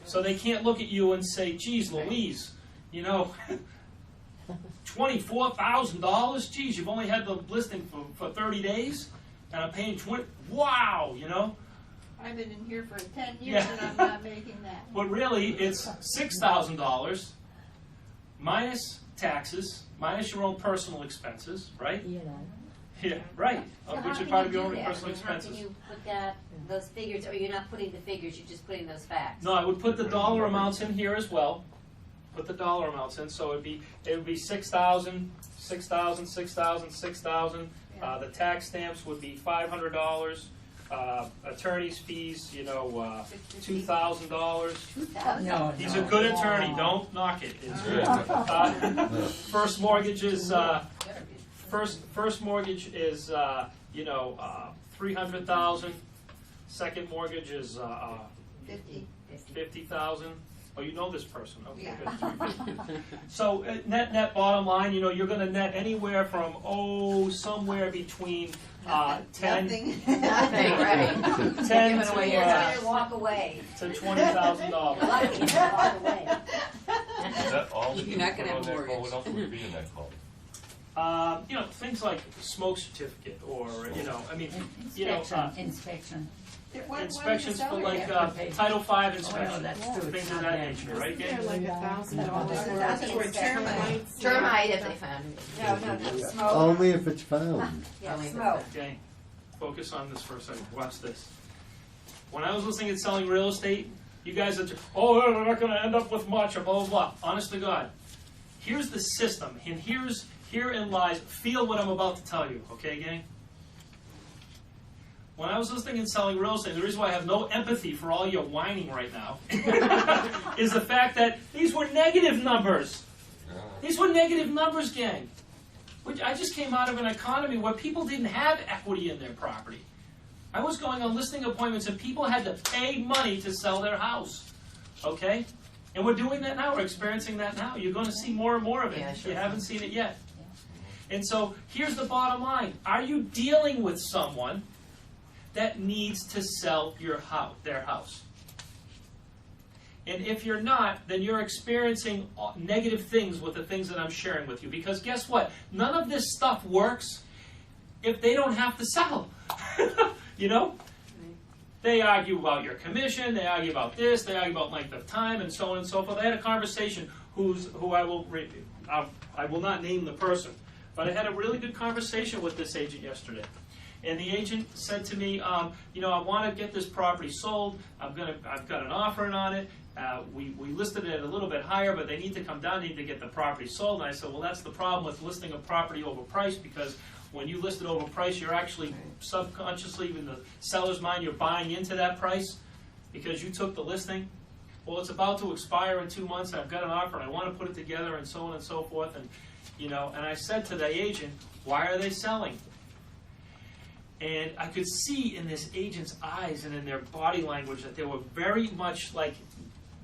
So they can't look at you and say, geez, Louise, $24,000? Geez, you've only had the listing for 30 days? And I'm paying wow, I've been in here for 10 years Yeah. and I'm not making that. But really, it's $6,000 minus taxes, minus your own personal expenses, right? Yeah, right. So Which how is can part you of your do own that? personal I mean, how expenses. can you put those figures, or you're not putting the figures, you're just putting those facts? No, I would put the dollar amounts in here as well. Put the dollar amounts in, so it would be 6,000, 6,000, 6,000, 6,000. The tax stamps would be $500. Attorney's fees, $2,000. No, He's a good attorney. Don't knock it. It's good. First mortgage is first mortgage is $300,000. Second mortgage is 50,000. Oh, you know this person. Okay, Yeah. good. So net bottom line, you're going to net anywhere from somewhere between 10 Nothing. Nothing, right. 10 Giving away your to, house. Better walk away. to A $20,000. lot of people walk away. Is that all that You're you not put gonna on have that call? mortgage. What else would be in that call? You know, things like smoke certificate, or Inspection. inspections for like Title V inspections, that's true. things It's of not that bad. nature, right, They're gang? like $1,000 That's for termites. Termite if they found it. No, smoke. Only if it's found. Yeah, Only smoke. Okay, focus on this for a second. Watch this. When I was listening at selling real estate, you guys are, we're not going to end up with much, or blah, blah, blah. Honest to God, here's the system, and herein lies, feel what I'm about to tell you, okay, gang? When I was listening and selling real estate, the reason why I have no empathy for all your whining right now is the fact that these were negative numbers. These were negative numbers, gang. Which I just came out of an economy where people didn't have equity in their property. I was going on listing appointments and people had to pay money to sell their house. Okay? And we're doing that now. We're experiencing that now. You're going to see more and more of it. Yeah, sure. You haven't seen it yet. And so here's the bottom line. Are you dealing with someone that needs to sell their house? And if you're not, then you're experiencing negative things with the things that I'm sharing with you. Because guess what? None of this stuff works if they don't have to sell. You know? They argue about your commission, they argue about this, they argue about length of time, and so on and so forth. I had a conversation who I will not name the person, but I had a really good conversation with this agent yesterday. And the agent said to me, I want to get this property sold. I've got an offer in on it. We listed it a little bit higher, but they need to come down, need to get the property sold. And I said, well, that's the problem with listing a property overpriced, because when you list it overpriced, you're actually subconsciously, in the seller's mind, you're buying into that price because you took the listing. Well, it's about to expire in 2 months, and I've got an offer, and I want to put it together, and so on and so forth. And and I said to the agent, why are they selling? And I could see in this agent's eyes and in their body language that they were very much like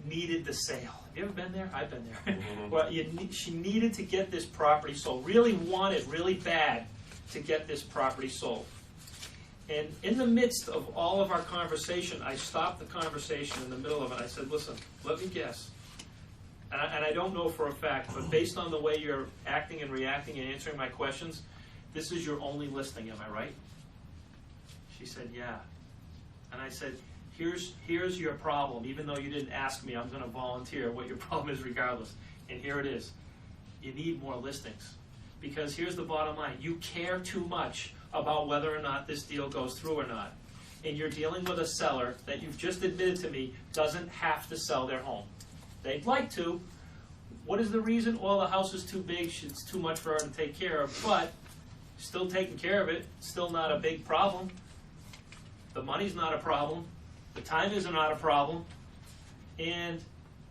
needed the sale. Have you ever been there? I've been there. Well, she needed to get this property sold. Really wanted, really bad, to get this property sold. And in the midst of all of our conversation, I stopped the conversation in the middle of it. I said, listen, let me guess. And I don't know for a fact, but based on the way you're acting and reacting and answering my questions, this is your only listing, am I right? She said, yeah. And I said, here's your problem. Even though you didn't ask me, I'm going to volunteer what your problem is regardless. And here it is. You need more listings. Because here's the bottom line. You care too much about whether or not this deal goes through or not. And you're dealing with a seller that you've just admitted to me doesn't have to sell their home. They'd like to. What is the reason? Well, the house is too big. It's too much for her to take care of. But still taking care of it. Still not a big problem. The money's not a problem. The time is not a problem. And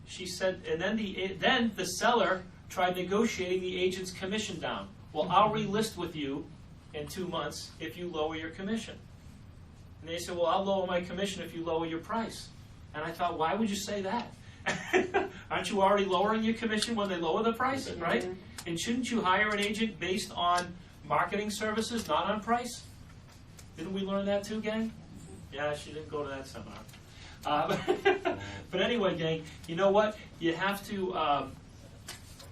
she said, and then the seller tried negotiating the agent's commission down. Well, I'll relist with you in 2 months if you lower your commission. And they said, well, I'll lower my commission if you lower your price. And I thought, why would you say that? Aren't you already lowering your commission when they lower the price, right? And shouldn't you hire an agent based on marketing services, not on price? Didn't we learn that too, gang? Yeah, she didn't go to that seminar. But anyway, gang, you know what? You have to,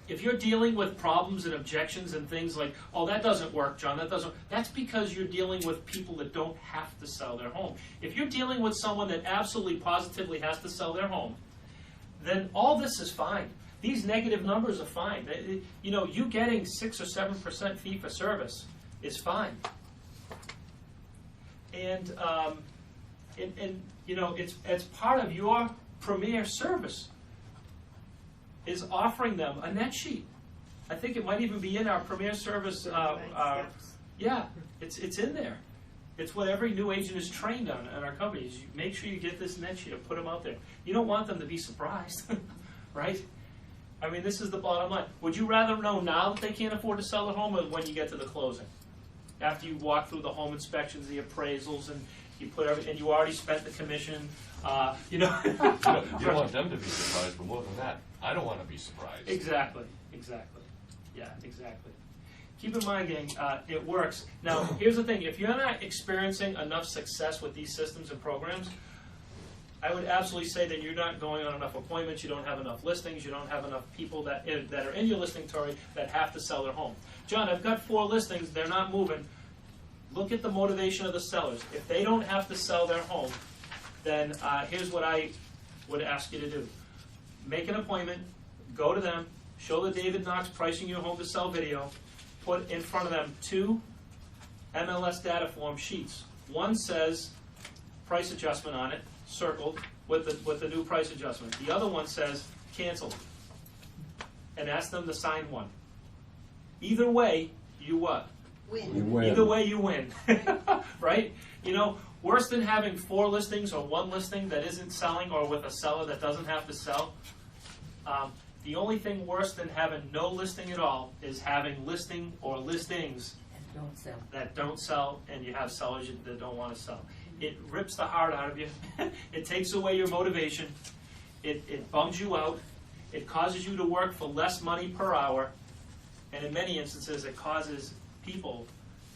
if you're dealing with problems and objections and things like, oh, that doesn't work, John, that's because you're dealing with people that don't have to sell their home. If you're dealing with someone that absolutely positively has to sell their home, then all this is fine. These negative numbers are fine. You getting 6 or 7% fee for service is fine. And it's part of your premier service is offering them a net sheet. I think it might even be in our premier service. Yeah, it's in there. It's what every new agent is trained on in our company. Is you make sure you get this net sheet and put them out there. You don't want them to be surprised, right? I mean, this is the bottom line. Would you rather know now that they can't afford to sell their home, or when you get to the closing? After you walk through the home inspections, the appraisals, and you put everything, and you already spent the commission, You don't want them to be surprised, but more than that, I don't want to be surprised. Exactly. Yeah, exactly. Keep in mind, gang, it works. Now, here's the thing. If you're not experiencing enough success with these systems and programs, I would absolutely say that you're not going on enough appointments, you don't have enough listings, you don't have enough people that are in your listing, Tori, that have to sell their home. John, I've got 4 listings, they're not moving. Look at the motivation of the sellers. If they don't have to sell their home, then here's what I would ask you to do. Make an appointment, go to them, show the David Knox Pricing Your Home to Sell video, put in front of them 2 MLS data form sheets. One says price adjustment on it, circled, with the new price adjustment. The other one says canceled. And ask them to sign one. Either way, you what? Win. You win. Either way, you win. Right? You know, worse than having 4 listings or 1 listing that isn't selling, or with a seller that doesn't have to sell. The only thing worse than having no listing at all is having listing or listings And don't sell. that don't sell, and you have sellers that don't want to sell. It rips the heart out of you. It takes away your motivation. It bums you out. It causes you to work for less money per hour. And in many instances, it causes people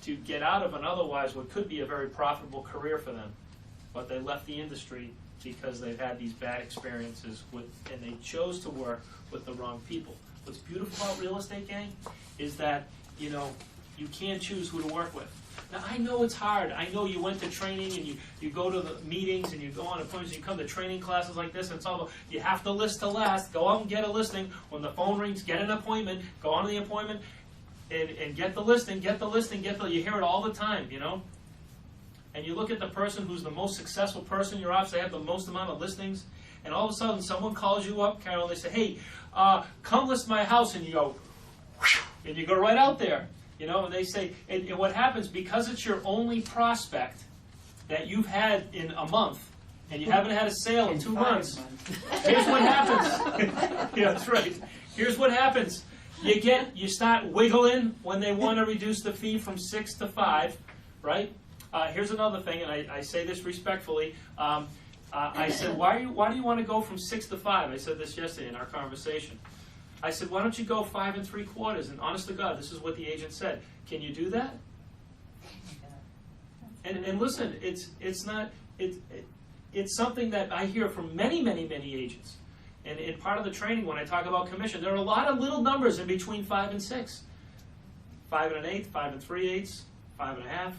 to get out of an otherwise what could be a very profitable career for them. But they left the industry because they've had these bad experiences and they chose to work with the wrong people. What's beautiful about real estate, gang, is that, you know, you can't choose who to work with. Now, I know it's hard. I know you went to training and you go to the meetings and you go on appointments, you come to training classes like this, and it's all about, you have to list to last, go out and get a listing. When the phone rings, get an appointment, go on to the appointment, and get the listing, you hear it all the time, you know? And you look at the person who's the most successful person in your office, they have the most amount of listings, and all of a sudden someone calls you up, Carol, and they say, hey, come list my house, and you go, and you go right out there. You know, and they say, and what happens, because it's your only prospect that you've had in a month, and you haven't had a sale in 2 months, here's what happens. Yeah, that's right. Here's what happens. You start wiggling when they want to reduce the fee from 6 to 5, right? Here's another thing, and I say this respectfully. I said, why do you want to go from 6 to 5? I said this yesterday in our conversation. I said, why don't you go 5 3/4? And honest to God, this is what the agent said. Can you do that? And listen, it's something that I hear from many agents. And in part of the training, when I talk about commission, there are a lot of little numbers in between 5 and 6. 5 1/8, 5 3/8, 5 1/2,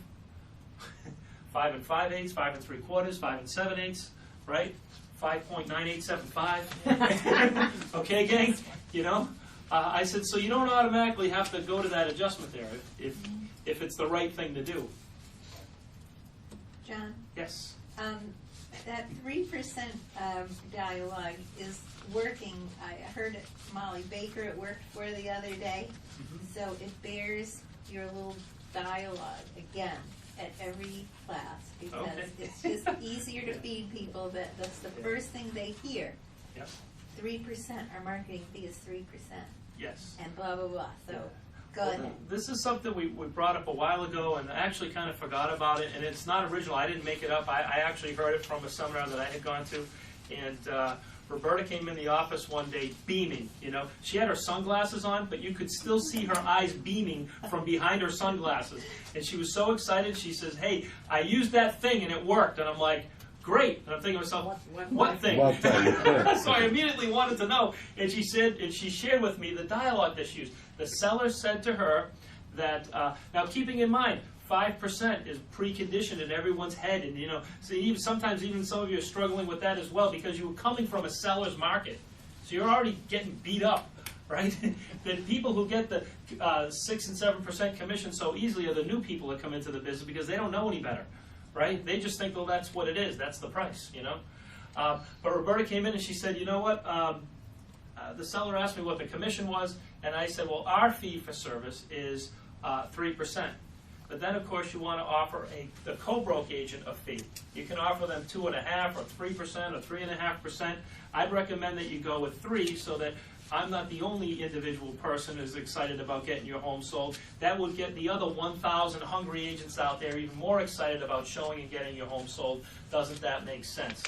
5 5/8, 5 3/4, 5 7/8, right? 5.9875. Okay, gang? You know? I said, so you don't automatically have to go to that adjustment there if it's the right thing to do. John, Yes. that 3% dialogue is working. I heard it, Molly Baker, it worked for the other day. So it bears your little dialogue again at every class, because it's just easier to feed people. That's the first thing they hear. Yep. 3%, our marketing fee is 3%. Yes. And blah, blah, blah. So go ahead. This is something we brought up a while ago, and I actually kind of forgot about it, and it's not original. I didn't make it up. I actually heard it from a seminar that I had gone to, and Roberta came in the office one day beaming, you know. She had her sunglasses on, but you could still see her eyes beaming from behind her sunglasses. And she was so excited, she says, hey, I used that thing and it worked. And I'm like, great. And I'm thinking to myself, what thing? What thing? So I immediately wanted to know. And she said, and she shared with me the dialogue that she used. The seller said to her that, now keeping in mind, 5% is preconditioned in everyone's head, and you know, so sometimes even some of you are struggling with that as well, because you were coming from a seller's market, so you're already getting beat up, right? The people who get the 6 and 7% commission so easily are the new people that come into the business because they don't know any better, right? They just think, well, that's what it is, that's the price, you know. But Roberta came in and she said, you know what? The seller asked me what the commission was, and I said, well, our fee for service is 3%. But then, of course, you want to offer the co-broke agent a fee. You can offer them 2.5% or 3% or 3.5%. I'd recommend that you go with 3, so that I'm not the only individual person who's excited about getting your home sold. That would get the other 1,000 hungry agents out there even more excited about showing and getting your home sold. Doesn't that make sense?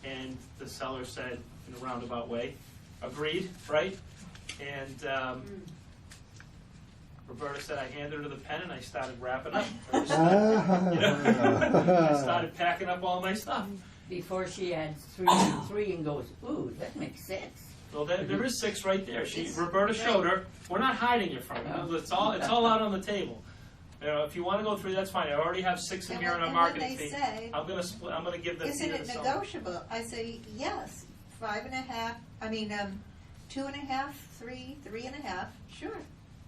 And the seller said, in a roundabout way, agreed, right? And Roberta said, I handed her the pen and I started wrapping up. I started packing up all my stuff. before she adds three and goes, ooh, that makes sense. Well, there is 6 right there. Roberta showed her. We're not hiding it from you. It's all out on the table. You know, if you want to go 3, that's fine. I already have 6 in here on our marketing fee. I'm gonna split. I'm gonna give them. Isn't it negotiable? I say yes, 5.5. I mean, 2.5, 3, 3.5. Sure.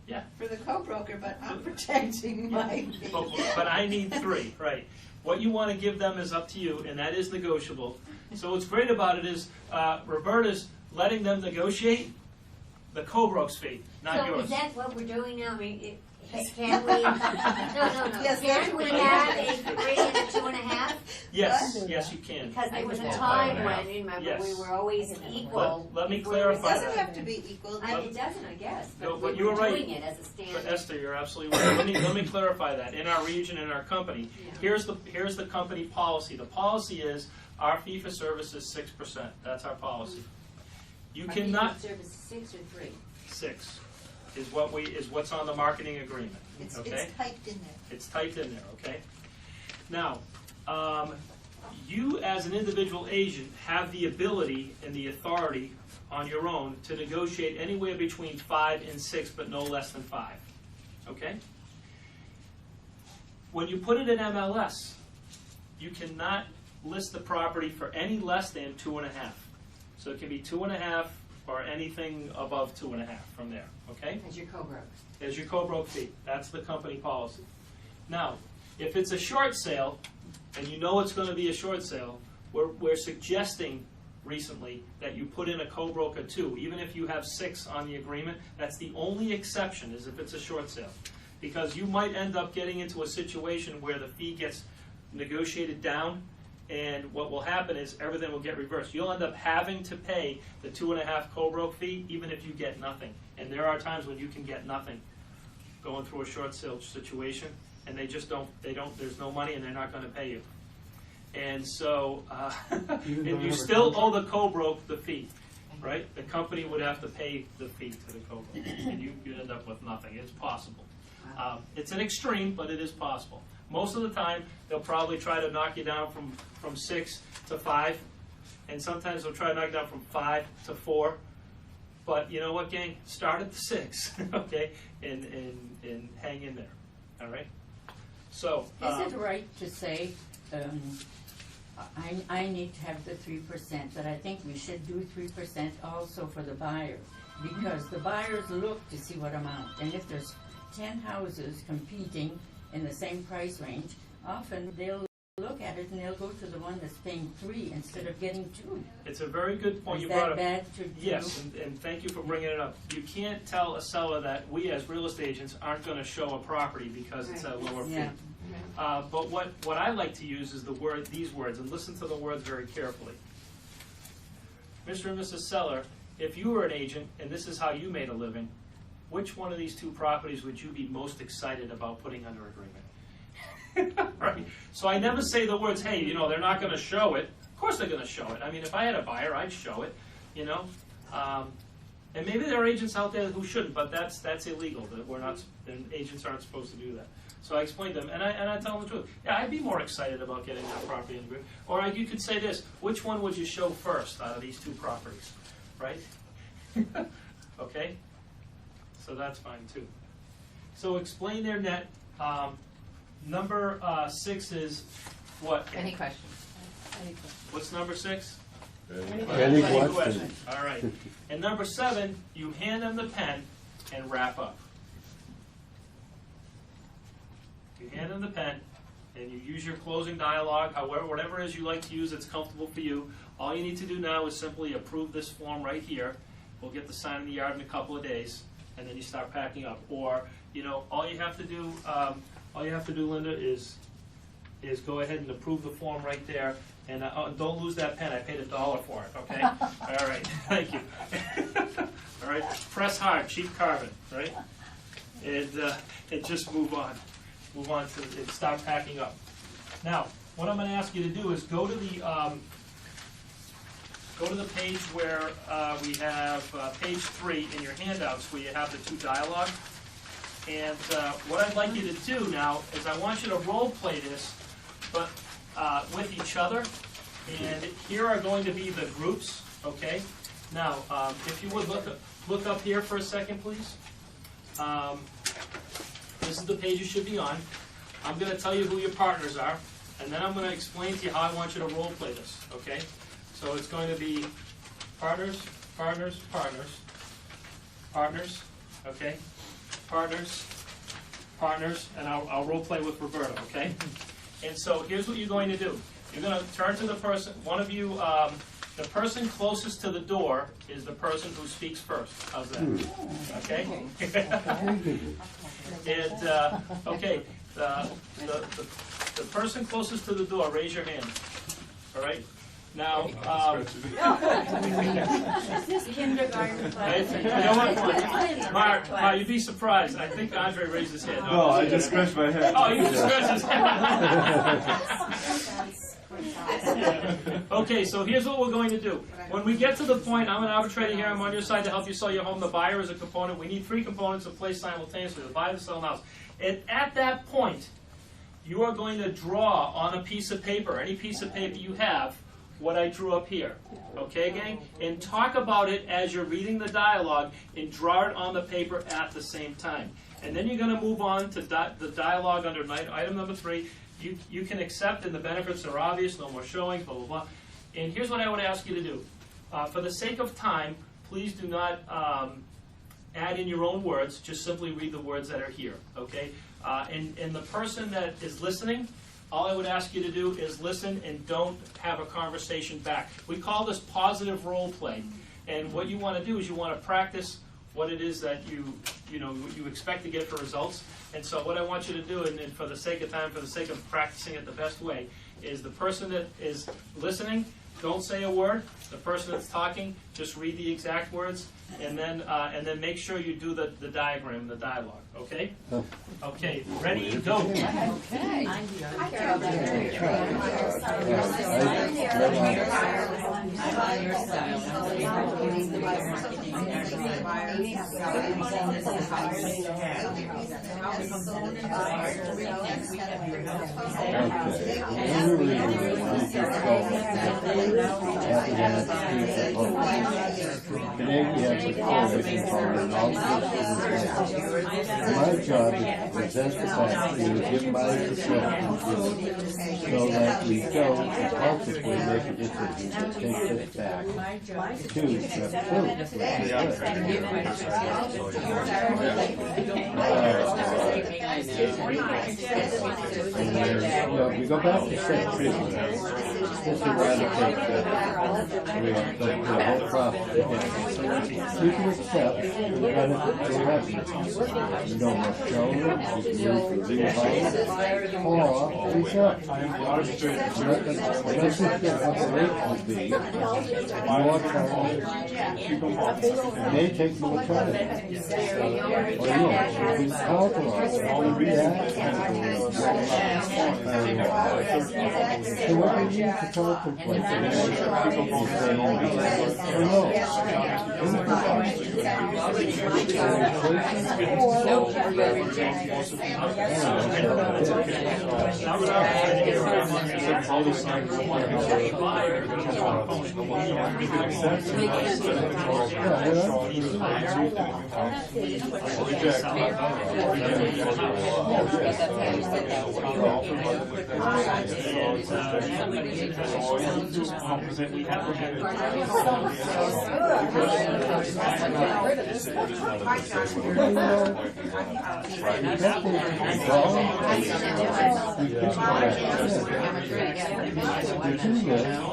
Yeah. For the co-broker, but I'm protecting my fee. But I need 3, right? What you want to give them is up to you, and that is negotiable. So what's great about it is Roberta's letting them negotiate the co-broke's fee, not So yours. is that what we're doing now? I mean, can we, no. Yes, Can that's we what have we're a 3 and a 2.5? Yes, yes, you can. Because there was a I can time do when, 5.5. remember, Yes. we were always equal. Let me if we were It clarify doesn't that. have to be equal. I mean, it doesn't, I guess, No, but but we you were were right. doing it as a But standard. Esther, you're absolutely right. Let me clarify that. In our region, in our company, Yeah. here's the company policy. The policy is our fee for service is 6%. That's our policy. You Our cannot. fee for service is 6 or 3? 6 is what's on the marketing agreement. It's Okay, typed in there. it's typed in there. Okay. Now, you as an individual agent have the ability and the authority on your own to negotiate anywhere between 5 and 6, but no less than 5. Okay? When you put it in MLS, you cannot list the property for any less than 2.5. So it can be 2.5 or anything above 2.5 from there. Okay? As your co-broker. As your co-broke fee. That's the company policy. Now, if it's a short sale, and you know it's going to be a short sale, we're suggesting recently that you put in a co-broker too. Even if you have 6 on the agreement, that's the only exception, is if it's a short sale. Because you might end up getting into a situation where the fee gets negotiated down, and what will happen is everything will get reversed. You'll end up having to pay the 2.5 co-broke fee, even if you get nothing. And there are times when you can get nothing going through a short sale situation, and they just don't, there's no money and they're not going to pay you. And so, Even and though you you have a still owe contract? the co-broke the fee, right? The company would have to pay the fee to the co-broke, and you'd end up with nothing. It's possible. It's an extreme, but it is possible. Most of the time, they'll probably try to knock you down from 6 to 5, and sometimes they'll try to knock you down from 5 to 4. But you know what, gang? Start at the 6, okay, and hang in there. All right. So. Is it right to say, I need to have the 3%, but I think we should do 3% also for the buyer, because the buyers look to see what amount, and if there's 10 houses competing in the same price range, often they'll look at it and they'll go to the one that's paying 3 instead of getting 2. It's a very good point Is you brought that up. bad to do? Yes, and thank you for bringing it up. You can't tell a seller that we as real estate agents aren't going to show a property because it's a lower fee. Yeah. But what I like to use is these words, and listen to the words very carefully. Mr. and Mrs. Seller, if you were an agent and this is how you made a living, which one of these 2 properties would you be most excited about putting under agreement? Right. So I never say the words, hey, you know, they're not going to show it. Of course they're going to show it. I mean, if I had a buyer, I'd show it, you know. And maybe there are agents out there who shouldn't, but that's illegal. That we're not, and agents aren't supposed to do that. So I explained to them, and I tell them the truth. Yeah, I'd be more excited about getting that property in agreement. Or you could say this: which one would you show first out of these 2 properties, right? Okay. So that's fine too. So explain their net. Number 6 is what? Any questions? What's number 6? Any questions? All right. And number 7, you hand them the pen and wrap up. You hand them the pen and you use your closing dialogue, however, whatever it is you like to use that's comfortable for you. All you need to do now is simply approve this form right here. We'll get the sign in the yard in a couple of days, and then you start packing up. Or, you know, all you have to do, Linda, is go ahead and approve the form right there. And don't lose that pen. I paid $1 for it. Okay. All right. Thank you. All right. Press hard. Cheap carbon. Right. And just move on. Move on to and start packing up. Now, what I'm going to ask you to do is go to the page where we have page 3 in your handouts, where you have the 2 dialogue. And what I'd like you to do now is I want you to role play this, but with each other. And here are going to be the groups, okay? Now, if you would look up here for a second, please. This is the page you should be on. I'm going to tell you who your partners are, and then I'm going to explain to you how I want you to role play this, okay? So it's going to be partners, partners, partners, partners, okay? Partners, partners, and I'll role play with Roberta, okay? And so here's what you're going to do. You're going to turn to the person, one of you, the person closest to the door is the person who speaks first. How's that? Okay? And, okay, the person closest to the door, raise your hand. All right? Now, Is this kindergarten class? you know what? Mark, you'd be surprised. I think Andre raised his hand. No, I just scratched my head. Oh, you just scratched his head. Okay, so here's what we're going to do. When we get to the point, I'm an arbitrator here. I'm on your side to help you sell your home. The buyer is a component. We need three components in place simultaneously: the buyer, the seller, and the house. At that point, you are going to draw on a piece of paper, any piece of paper you have, what I drew up here. Okay, gang? And talk about it as you're reading the dialogue and draw it on the paper at the same time. And then you're going to move on to the dialogue under item number 3. You can accept, and the benefits are obvious, no more showing, blah, blah, blah. And here's what I would ask you to do. For the sake of time, please do not add in your own words. Just simply read the words that are here, okay? And the person that is listening, all I would ask you to do is listen and don't have a conversation back. We call this positive role play. And what you want to do is you want to practice what it is that you expect to get for results. And so what I want you to do, and for the sake of time, for the sake of practicing it the best way, is the person that is listening, don't say a word. The person that's talking, just read the exact words, and then make sure you do the diagram, the dialogue. Okay? Okay. Ready? Go. Okay. I'm on your side. My job is to present the fact to give my assessment so that we don't impulsively make a decision to take this back to step 2. We go back to step 3. This is where the whole process again. You can accept the benefit to happen. You don't want to show it, you can leave it or accept. Let's look at what the rate would be. More time, it may take more time. Or yes, you can calculate that. So what do you need to contemplate?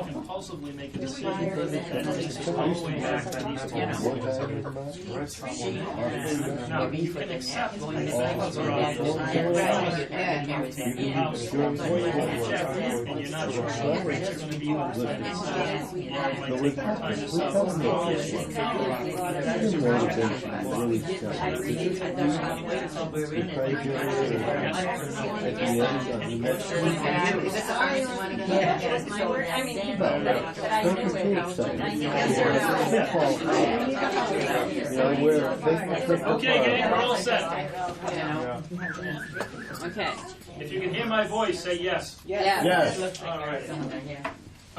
Compulsively make a decision that takes us all the way back to these Now, you can accept the benefits are obvious. And you're not sure what rates are going to be on the side. Might take more time to sell. Okay, gang, we're all set. Okay. If you can hear my voice, say yes. Yeah. Yes. All right.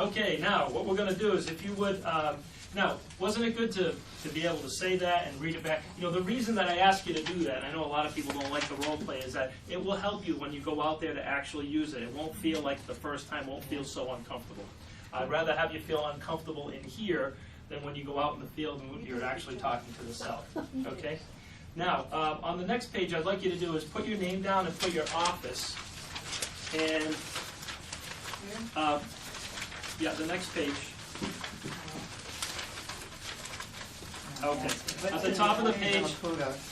Okay, now, what we're gonna do is, if you would, now, wasn't it good to be able to say that and read it back? You know, the reason that I ask you to do that, and I know a lot of people don't like the role play, is that it will help you when you go out there to actually use it. It won't feel like the first time, won't feel so uncomfortable. I'd rather have you feel uncomfortable in here than when you go out in the field and you're actually talking to the seller, okay? Now, on the next page, I'd like you to do is put your name down and put your office, and, yeah, the next page. Okay, at the top of the page,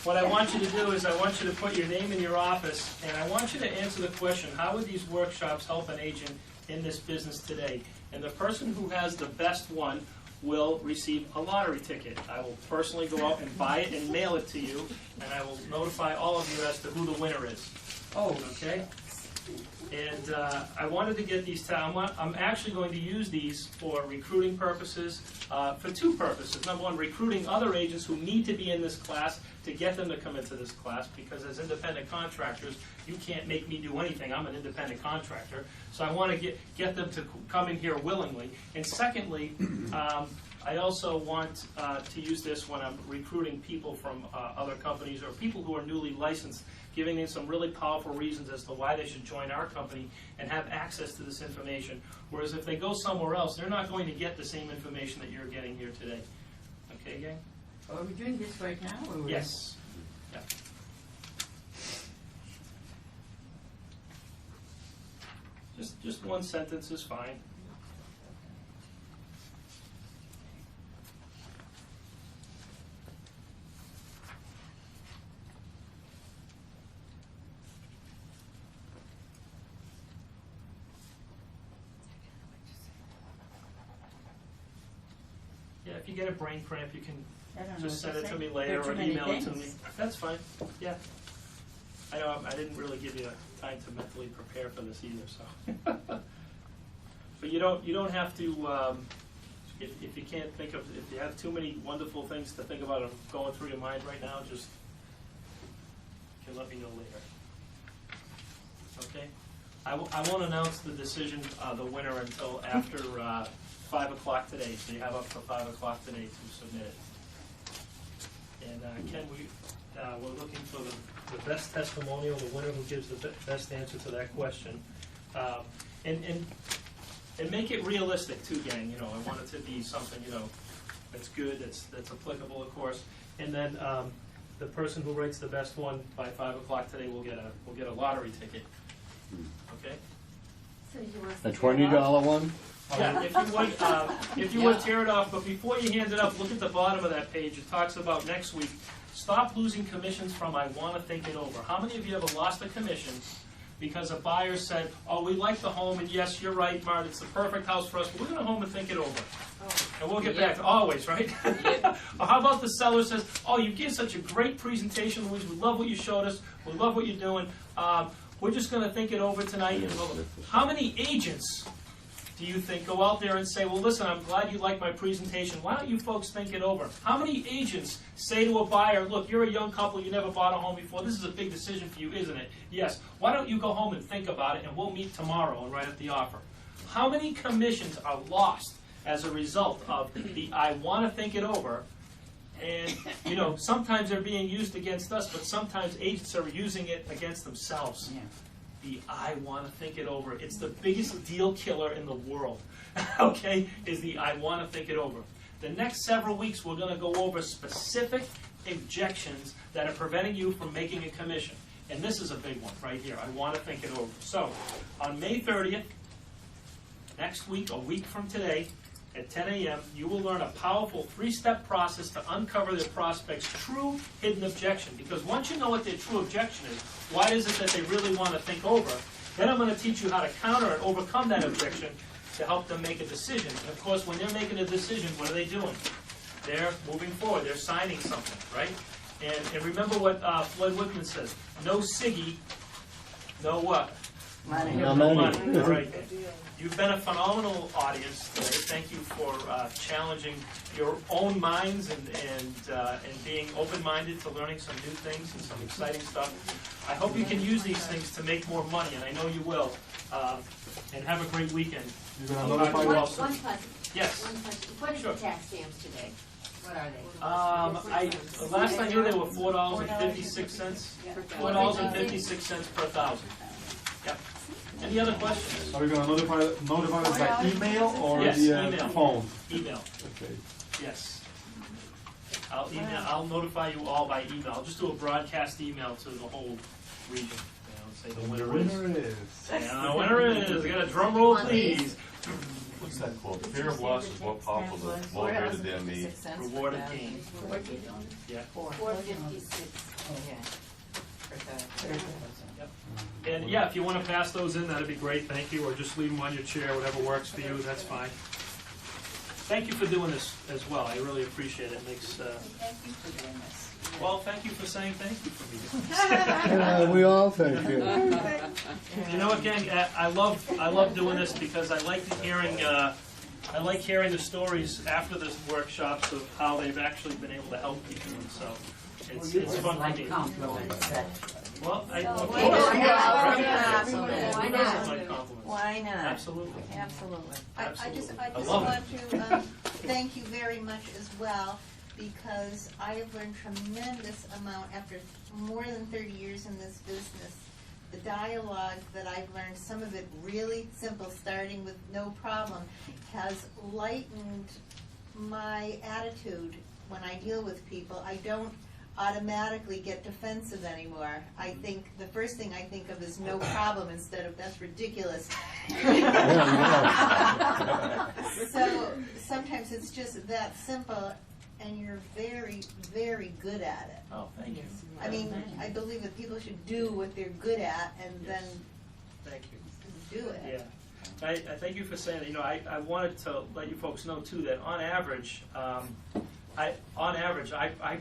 what I want you to do is I want you to put your name and your office, and I want you to answer the question, how would these workshops help an agent in this business today? And the person who has the best one will receive a lottery ticket. I will personally go out and buy it and mail it to you, and I will notify all of you as to who the winner is. Oh, Okay? And I wanted to get these I'm actually going to use these for recruiting purposes, for two purposes. Number one, recruiting other agents who need to be in this class to get them to come into this class, because as independent contractors, you can't make me do anything. I'm an independent contractor. So I want to get them to come in here willingly. And secondly, I also want to use this when I'm recruiting people from other companies or people who are newly licensed, giving them some really powerful reasons as to why they should join our company and have access to this information. Whereas if they go somewhere else, they're not going to get the same information that you're getting here today. Okay, gang? are we doing this right now? Or Yes. Yeah. Just one sentence is fine. Yeah, if you get a brain cramp, you can I don't know just what send it to me say. later There are or too many email it to me. things. That's fine, yeah. I know, I didn't really give you time to mentally prepare for this either, so. But you don't have to, if you can't think of, if you have too many wonderful things to think about going through your mind right now, just, you can let me know later. Okay? I won't announce the decision, the winner, until after 5 o'clock today, so you have up to 5 o'clock today to submit it. And Ken, we're looking for the best testimonial, the winner who gives the best answer to that question. And make it realistic too, gang. You know, I want it to be something, you know, that's good, that's applicable, of course. And then the person who writes the best one by 5 o'clock today will get a lottery ticket. Okay? So you want A $20 one? Yeah, if you would tear it off, but before you hand it up, look at the bottom of that page. It talks about next week. Stop losing commissions from I want to think it over. How many of you ever lost a commission because a buyer said, oh, we like the home, and yes, you're right, Mart, it's the perfect house for us, but we're going to home and think it over. And we'll get back to always, right? Or how about the seller says, oh, you gave such a great presentation, Louise, we love what you showed us, we love what you're doing, we're just going to think it over tonight. And how many agents do you think go out there and say, well, listen, I'm glad you liked my presentation. Why don't you folks think it over? How many agents say to a buyer, look, you're a young couple, you never bought a home before. This is a big decision for you, isn't it? Yes. Why don't you go home and think about it, and we'll meet tomorrow and write up the offer. How many commissions are lost as a result of the I want to think it over? And, you know, sometimes they're being used against us, but sometimes agents are using it against themselves. Yeah. The I want to think it over. It's the biggest deal killer in the world, okay, is the I want to think it over. The next several weeks, we're going to go over specific objections that are preventing you from making a commission. And this is a big one right here. I want to think it over. So, on May 30th, next week, a week from today, at 10 a.m., you will learn a powerful 3-step process to uncover the prospect's true hidden objection. Because once you know what their true objection is, what is it that they really want to think over, then I'm going to teach you how to counter and overcome that objection to help them make a decision. And of course, when they're making a decision, what are they doing? They're moving forward. They're signing something, right? And remember what Floyd Whitman says, no Siggy, no what? Money. No No money. money. All right. You've been a phenomenal audience today. Thank you for challenging your own minds and being open-minded to learning some new things and some exciting stuff. I hope you can use these things to make more money, and I know you will. and have a great weekend. You're gonna I'll notify talk to you all us? soon. One question. Yes. One question. What is Sure. the tax stamps today? What are they? Last I knew they were $4.56. $4.56 per thousand. Yep. Any other questions? Are we gonna notify us by email or Yes, via email. phone? Email. Okay. Yes. I'll notify you all by email. I'll just do a broadcast email to the whole region. Say the winner is. And the winner is. I got a drum roll, please. What's that quote? Fear of loss is more powerful than motivated than the. Rewarded gain. Yeah. 456. And yeah, if you want to pass those in, that'd be great. Thank you. Or just leave them on your chair, whatever works for you. That's fine. Thank you for doing this as well. I really appreciate it. It makes. Thank you for doing this. Well, thank you for saying thank you for me. Yeah, we all thank you. You know what, gang? I love doing this because I like hearing the stories after the workshops of how they've actually been able to help people. And so it's fun for me. Well, Why not? Why not? Absolutely. Absolutely. I just I want love to thank you very much as well, because I have learned tremendous amount after more than 30 years in this business. The dialogue that I've learned, some of it really simple, starting with no problem, has lightened my attitude when I deal with people. I don't automatically get defensive anymore. I think the first thing I think of is no problem instead of that's ridiculous. So sometimes it's just that simple, and you're very, very good at it. Oh, thank you. I mean, I believe that people should do what they're good at and then Thank you. do it. Yeah. I thank you for saying that. You know, I wanted to let you folks know too that on average, I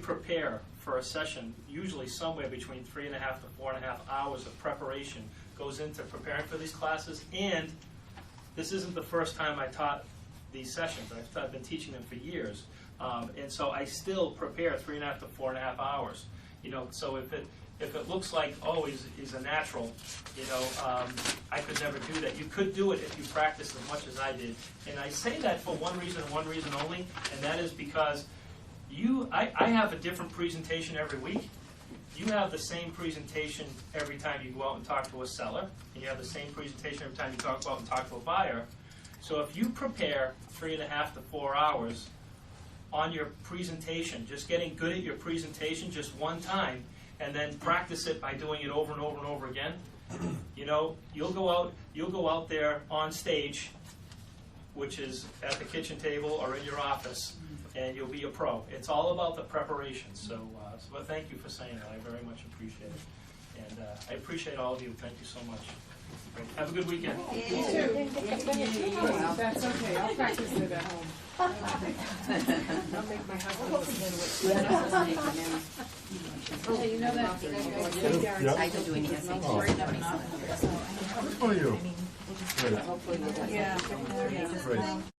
prepare for a session usually somewhere between 3.5 to 4.5 hours of preparation goes into preparing for these classes. And this isn't the first time I taught these sessions. I've been teaching them for years, and so I still prepare 3.5 to 4.5 hours. You know, so if it looks like, oh, he's a natural, you know, I could never do that. You could do it if you practiced as much as I did. And I say that for one reason and one reason only, and that is because I have a different presentation every week. You have the same presentation every time you go out and talk to a seller, and you have the same presentation every time you go out and talk to a buyer. So if you prepare 3.5 to 4 hours on your presentation, just getting good at your presentation just one time, and then practice it by doing it over and over and over again, you know, you'll go out there on stage, which is at the kitchen table or in your office, and you'll be a pro. It's all about the preparation. So but thank you for saying that. I very much appreciate it, and I appreciate all of you. Thank you so much. Great. Have a good weekend. You too. That's okay, I'll practice it at home. I'll make my husband listen to it. So you know that, I've been doing the SAT for 27 years. Good for you. Hopefully we'll get Yeah. something. Great.